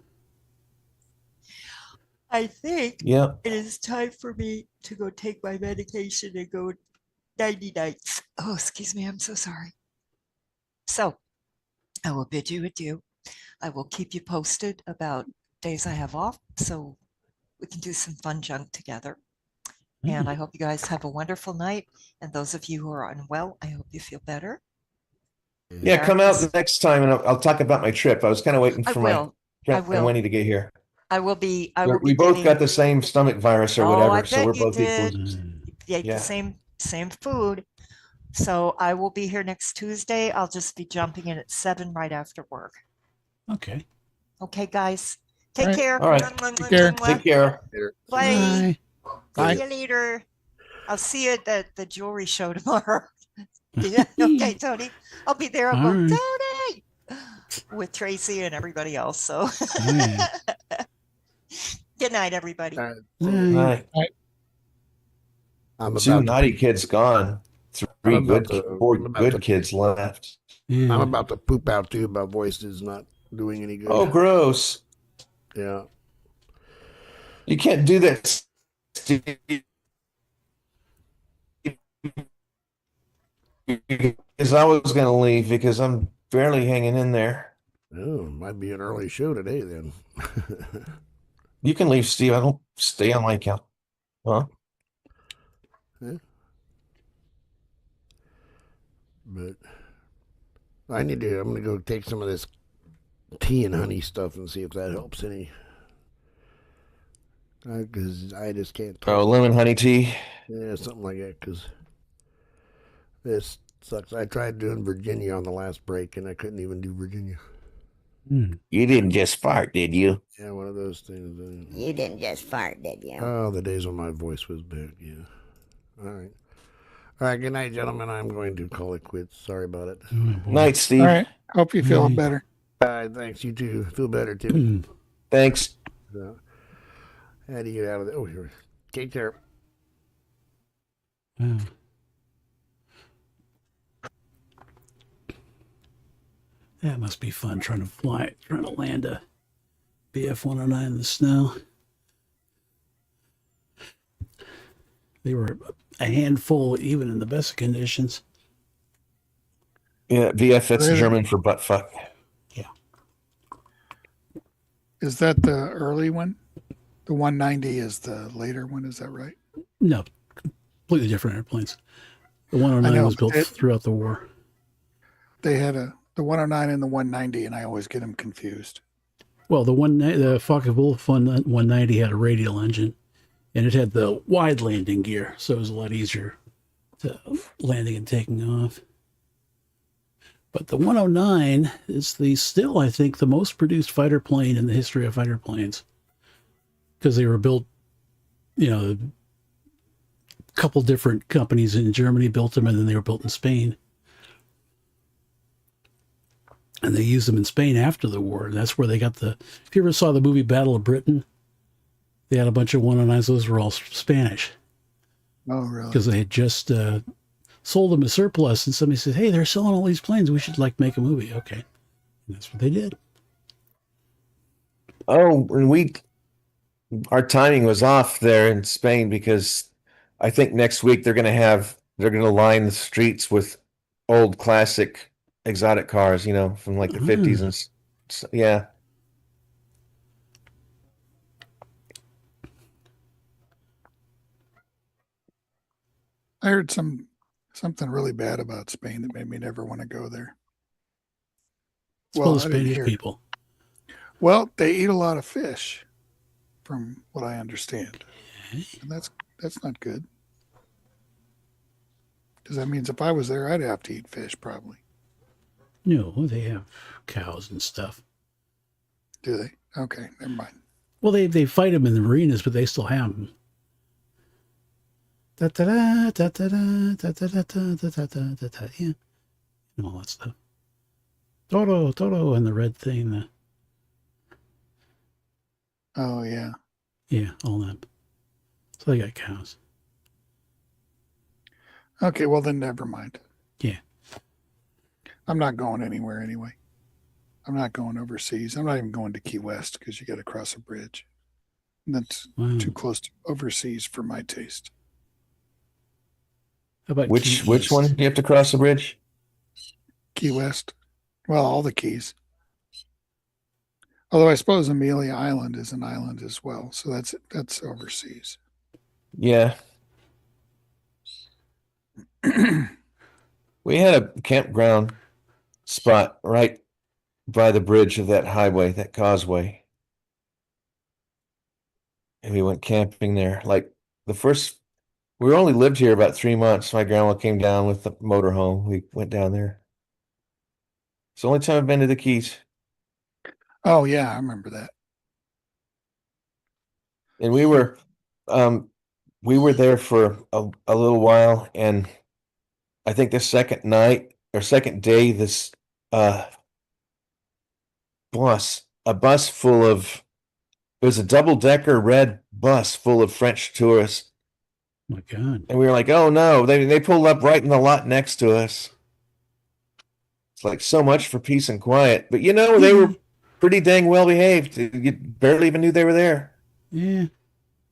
I think Yeah. it is time for me to go take my medication and go 90 nights. Oh, excuse me. I'm so sorry. So I will bid you adieu. I will keep you posted about days I have off so we can do some fun junk together. And I hope you guys have a wonderful night. And those of you who are unwell, I hope you feel better. Yeah, come out next time and I'll talk about my trip. I was kind of waiting for my friend Wendy to get here. I will be. We both got the same stomach virus or whatever, so we're both equal. You ate the same food. So I will be here next Tuesday. I'll just be jumping in at 7 right after work. Okay. Okay, guys. Take care. All right. Take care. Take care. Bye. Bye. See you later. I'll see you at the jewelry show tomorrow. Yeah. Okay, Tony. I'll be there. I'll go, Tony, with Tracy and everybody else. So good night, everybody. Right. Two naughty kids gone. Four good kids left. Yeah. I'm about to poop out too. My voice is not doing any good. Oh, gross. Yeah. You can't do that, Steve. Because I was going to leave because I'm barely hanging in there. Oh, might be an early show today then. You can leave, Steve. I don't stay on my account. Huh? Yeah. But I'm going to go take some of this tea and honey stuff and see if that helps any. Because I just can't talk. Oh, lemon honey tea? Yeah, something like that, because this sucks. I tried doing Virginia on the last break, and I couldn't even do Virginia. You didn't just fart, did you? Yeah, one of those things. You didn't just fart, did you? Oh, the days when my voice was big, yeah. All right. All right, good night, gentlemen. I'm going to call it quits. Sorry about it. Night, Steve. All right. Hope you feel better. All right, thanks. You too. Feel better, too. Thanks. How do you get out of there? Oh, here. Take care. Wow. That must be fun trying to land a BF-109 in the snow. They were a handful even in the best of conditions. Yeah, VF, that's Really? German for butt fuck. Yeah. Is that the early one? The 190 is the later one. Is that right? No, completely different airplanes. The 109 was built throughout the war. They had the 109 and the 190, and I always get them confused. Well, the Focke-Wulf 190 had a radial engine, and it had the wide landing gear, so it was a lot easier to landing and taking off. But the 109 is still, I think, the most produced fighter plane in the history of fighter planes, because they were built, a couple different companies in Germany built them, and then they were built in Spain. And they used them in Spain after the war. And that's where they got if you ever saw the movie Battle of Britain, they had a bunch of 109s. Those were all Spanish. Oh, really? Because they had just sold them as surplus. And somebody said, hey, they're selling all these planes. We should make a movie. Okay. And that's what they did. Oh, and our timing was off there in Spain because I think next week they're going to line the streets with old classic exotic cars, from like the 50s and yeah. I heard something really bad about Spain that made me never want to go there. Well, the Spanish people. Well, they eat a lot of fish, from what I understand, and that's not good. Because that means if I was there, I'd have to eat fish probably. No, they have cows and stuff. Do they? Okay, never mind. Well, they fight them in the marinas, but they still have them. Da da da da da da da da da da da da, yeah, and all that stuff. Toto, and the red thing. Oh yeah. Yeah, all that. So they got cows. Okay, well then never mind. Yeah. I'm not going anywhere anyway. I'm not going overseas. I'm not even going to Key West because you got to cross a bridge. And that's too close to overseas for my taste. How about which one do you have to cross the bridge? Key West. Well, all the Keys. Although I suppose Amelia Island is an island as well, so that's overseas. Yeah. We had a campground spot right by the bridge of that highway, that causeway. And we went camping there. Like we only lived here about 3 months. My grandma came down with the motorhome. We went down there. It's the only time I've been to the Keys. Oh yeah, I remember that. And we were there for a little while, and I think the second day, this a bus full of, it was a double-decker red bus full of French tourists. Oh my God. And we were like, oh no, they pulled up right in the lot next to us. It's like so much for peace and quiet. But they were pretty dang well behaved. You barely even knew they were there. Yeah.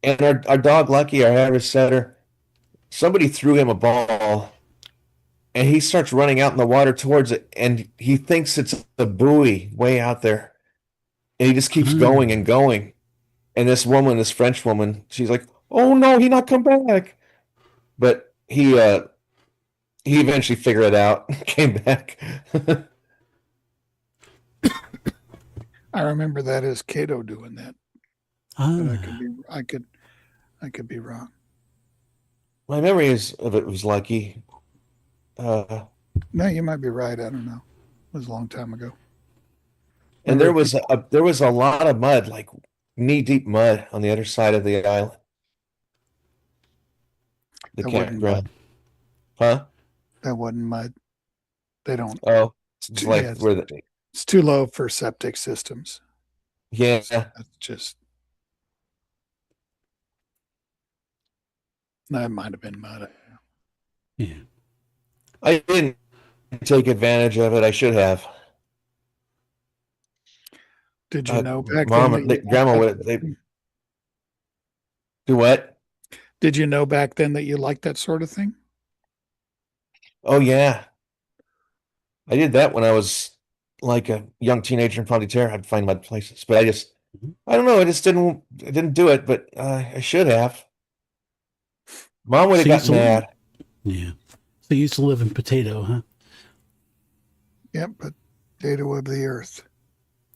And our dog Lucky, our Irish setter, somebody threw him a ball, and he starts running out in the water towards it, and he thinks it's a buoy way out there. And he just keeps going and going. And this French woman, she's like, oh no, he not come back. But he eventually figured it out, came back. I remember that as Cato doing that. But I could be wrong. My memory of it was Lucky. No, you might be right. I don't know. It was a long time ago. And there was a lot of mud, like knee-deep mud on the other side of the island. The campground. Huh? That wasn't mud. They don't. Oh, it's like it's too low for septic systems. Yeah. That's just. That might have been mud. Yeah. I didn't take advantage of it. I should have. Did you know back then? Grandma, they do what? Did you know back then that you liked that sort of thing? Oh yeah, I did that when I was like a young teenager in Pondicherry. I'd find mud places, but I don't know. I didn't do it, but I should have. Mom would have So you got used to live- mad. Yeah. So you used to live in Potato, huh? Yep, potato of the earth.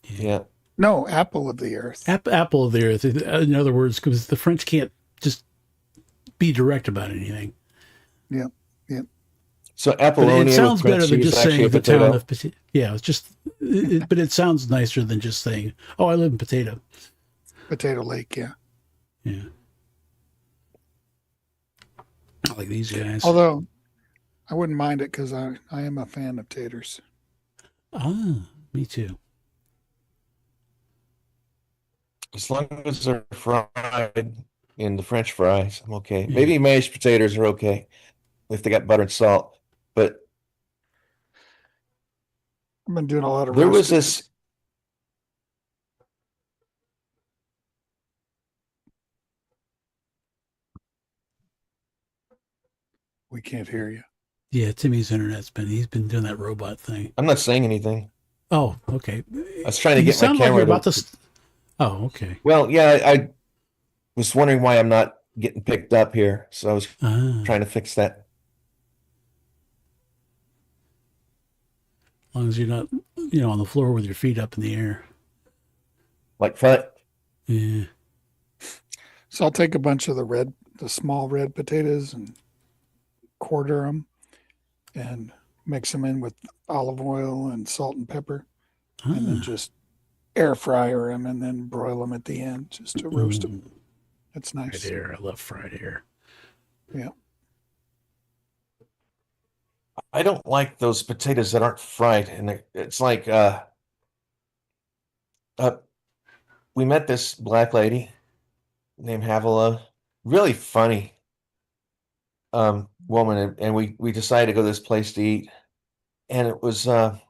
Yeah. No, apple of the earth. Apple of the earth. In other words, because the French can't just be direct about anything. Yep. So But Apollonia it sounds with cream better than cheese is just actually saying a the town potato. of Potato. Yeah, it's just, but it sounds nicer than just saying, "Oh, I live in Potato." Potato Lake, yeah. Yeah. Not like these guys. Although I wouldn't mind it because I am a fan of taters. Me too. As long as they're fried in the French fries, I'm okay. Yeah. Maybe mashed potatoes are okay if they got butter and salt. But I've been doing a lot of there was roasted. this. We can't hear you. Yeah, Timmy's he's been doing that robot thing. I'm not saying anything. Oh, okay. I was trying to You get my sound like camera you're about to. to. Oh, okay. Well, yeah, I was wondering why I'm not getting picked up here, so I was trying to fix that. As long as you're not, on the floor with your feet up in the air. Like front. Yeah. So I'll take a bunch of the small red potatoes and quarter them and mix them in with olive oil and salt and pepper, and then just air fryer them and then broil them at the end just to roast them. It's nice. Fried air. I love fried air. Yeah. I don't like those potatoes that aren't fried, and it's like we met this black lady named Havila, really funny woman, and we decided to go to this place to eat, and it was I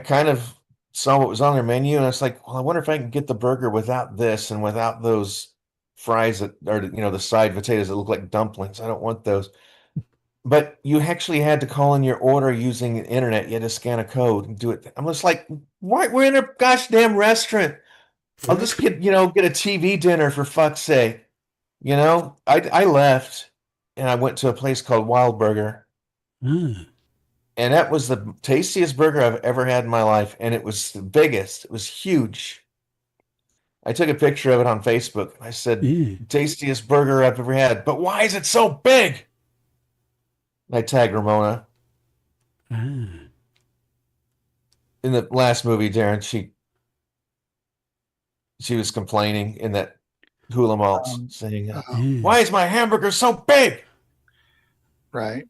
kind of saw what was on their menu, and I was like, well, I wonder if I can get the burger without this and without those fries that are the side potatoes that look like dumplings. I don't want those. But you actually had to call in your order using the internet. You had to scan a code and do it. I'm just like, why? We're in a gosh damn restaurant. I'll just get a TV dinner for fuck's sake. I left and I went to a place called Wild Burger. And that was the tastiest burger I've ever had in my life. And it was the biggest. It was huge. I took a picture of it on Facebook. I said, tastiest burger I've ever had. But why is it so big? I tagged Ramona. In the last movie, Darren, she was complaining in that hula malts, saying, why is my hamburger so big? Right.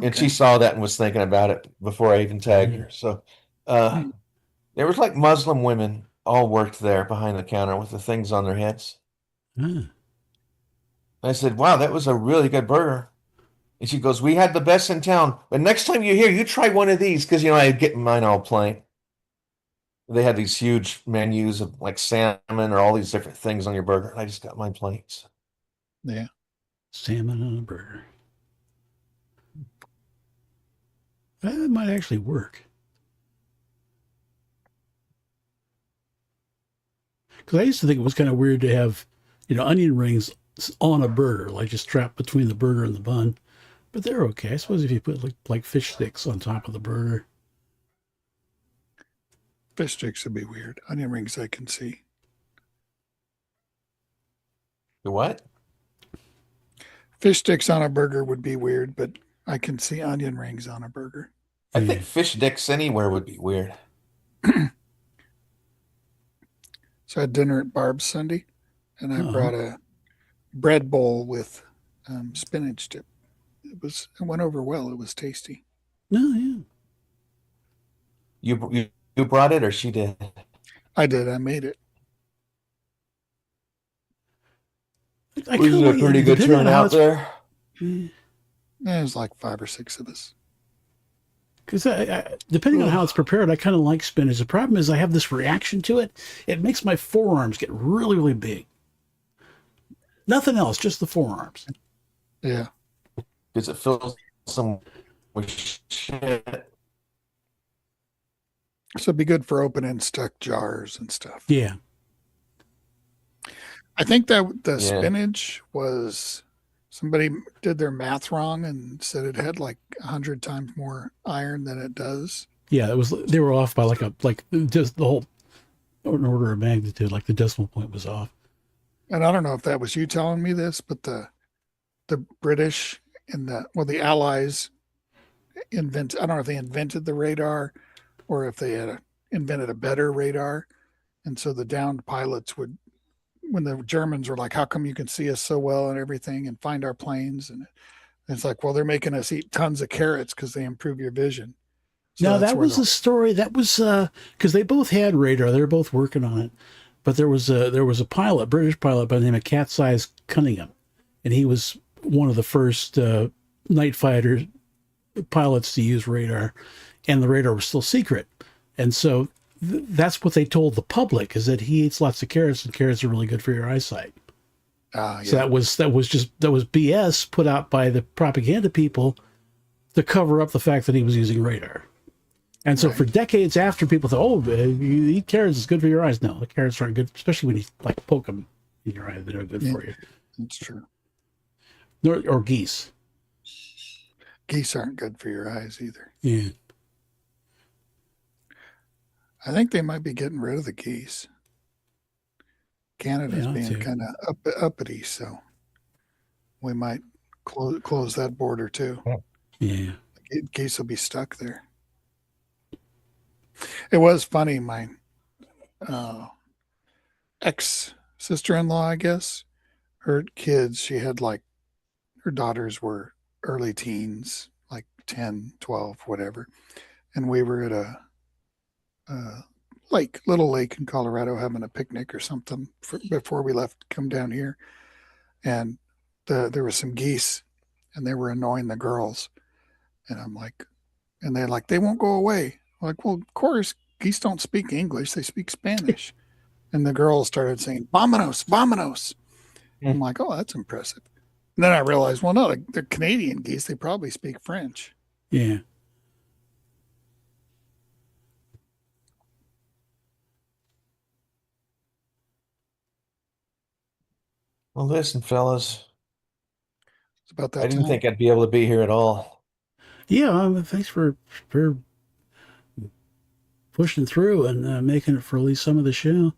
And she saw that and was thinking about it before I even tagged her. So there was like Muslim women all worked there behind the counter with the things on their heads. I said, wow, that was a really good burger. And she goes, we had the best in town. But next time you're here, you try one of these. Because, I get mine all plain. They had these huge menus of like salmon or all these different things on your burger. I just got mine plain. Yeah. Salmon on a burger. That might actually work. Because I used to think it was kind of weird to have, onion rings on a burger, like just strapped between the burger and the bun. But they're okay. I suppose if you put like fish sticks on top of the burger. Fish sticks would be weird. Onion rings I can see. The what? Fish sticks on a burger would be weird, but I can see onion rings on a burger. I think fish sticks anywhere would be weird. So I had dinner at Barb's Sunday, and I brought a bread bowl with spinach dip. It went over well. It was tasty. No, yeah. You brought it or she did? I did. I made it. Was it a pretty good turnout there? It was like 5 or 6 of us. Because depending on how it's prepared, I kind of like spinach. The problem is I have this reaction to it. It makes my forearms get really, really big. Nothing else, just the forearms. Yeah. Because it fills some with shit. So it'd be good for opening stuck jars and stuff. Yeah. I think that the Yeah. spinach was somebody did their math wrong and said it had like 100 times more iron than it does. Yeah, they were off by like just the whole an order of magnitude, like the decimal point was off. And I don't know if that was you telling me this, but the British and the Allies I don't know if they invented the radar or if they had invented a better radar. And so the downed pilots would, when the Germans were like, how come you can see us so well and everything and find our planes? And it's like, well, they're making us eat tons of carrots because they improve your vision. So No, that was the story. That was because they both had radar. They were both working on it. But there was a pilot, British pilot by the name of Cat's-Eyes Cunningham, and he was one of the first night fighter pilots to use radar, and the radar was still secret. And so that's what they told the public, is that he eats lots of carrots, and carrots are really good for your eyesight. Yeah. So that was BS put out by the propaganda people to cover up the fact that he was using radar. And so for decades after, people thought, oh, you eat carrots, it's good for your eyes. No, the carrots aren't good, especially when you like poke them in your eye. They're good for you. That's true. Or geese. Geese aren't good for your eyes either. Yeah. I think they might be getting rid of the geese. Canada's being kind of uppity, so we might close that border too. Yeah. Geese will be stuck there. It was funny. My ex sister-in-law, I guess, her kids, she had like, her daughters were early teens, like 10, 12, whatever. And we were at a little lake in Colorado having a picnic or something before we left to come down here. And there were some geese and they were annoying the girls. And I'm like, and they're like, they won't go away. I'm like, well, of course, geese don't speak English. They speak Spanish. And the girls started saying, vámonos, vámonos. I'm like, oh, that's impressive. And then I realized, well, no, they're Canadian geese. They probably speak French. Yeah. Well, listen, fellas, It's about that I didn't time. think I'd be able to be here at all. Yeah. Thanks for pushing through and making it for at least some of the show.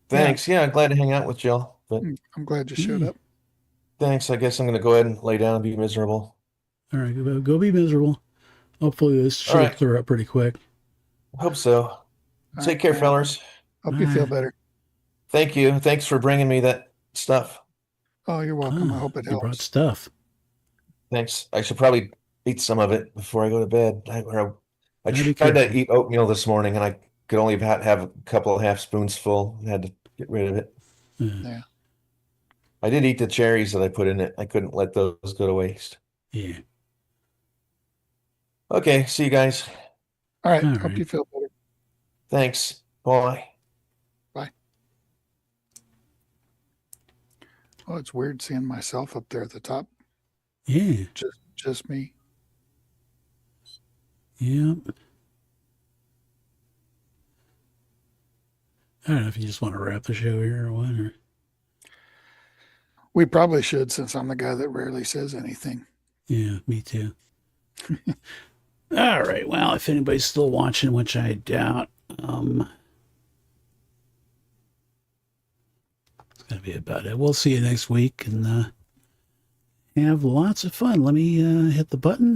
Thanks. Yeah, I'm glad to hang out with y'all. But I'm glad you showed up. thanks. I guess I'm going to go ahead and lay down and be miserable. All right, go be miserable. Hopefully this should clear up pretty quick. Hope so. Take care, fellas. Hope you feel better. Thank you. Thanks for bringing me that stuff. Oh, you're welcome. I hope it You brought helps. stuff. Thanks. I should probably eat some of it before I go to bed. I be tried to careful. eat oatmeal this morning, and I could only have a couple of half spoons full. I had to get rid of it. Yeah. I did eat the cherries that I put in it. I couldn't let those go to waste. Yeah. Okay. See you guys. All right. All Hope right. you feel better. Thanks. Bye. Bye. Oh, it's weird seeing myself up there at the top. Yeah. Just me. Yeah. I don't know if you just want to wrap the show here or what. Or... We probably should, since I'm the guy that rarely says anything. Yeah, me too. All right. Well, if anybody's still watching, which I doubt, it's gonna be about it. We'll see you next week and have lots of fun. Let me hit the button.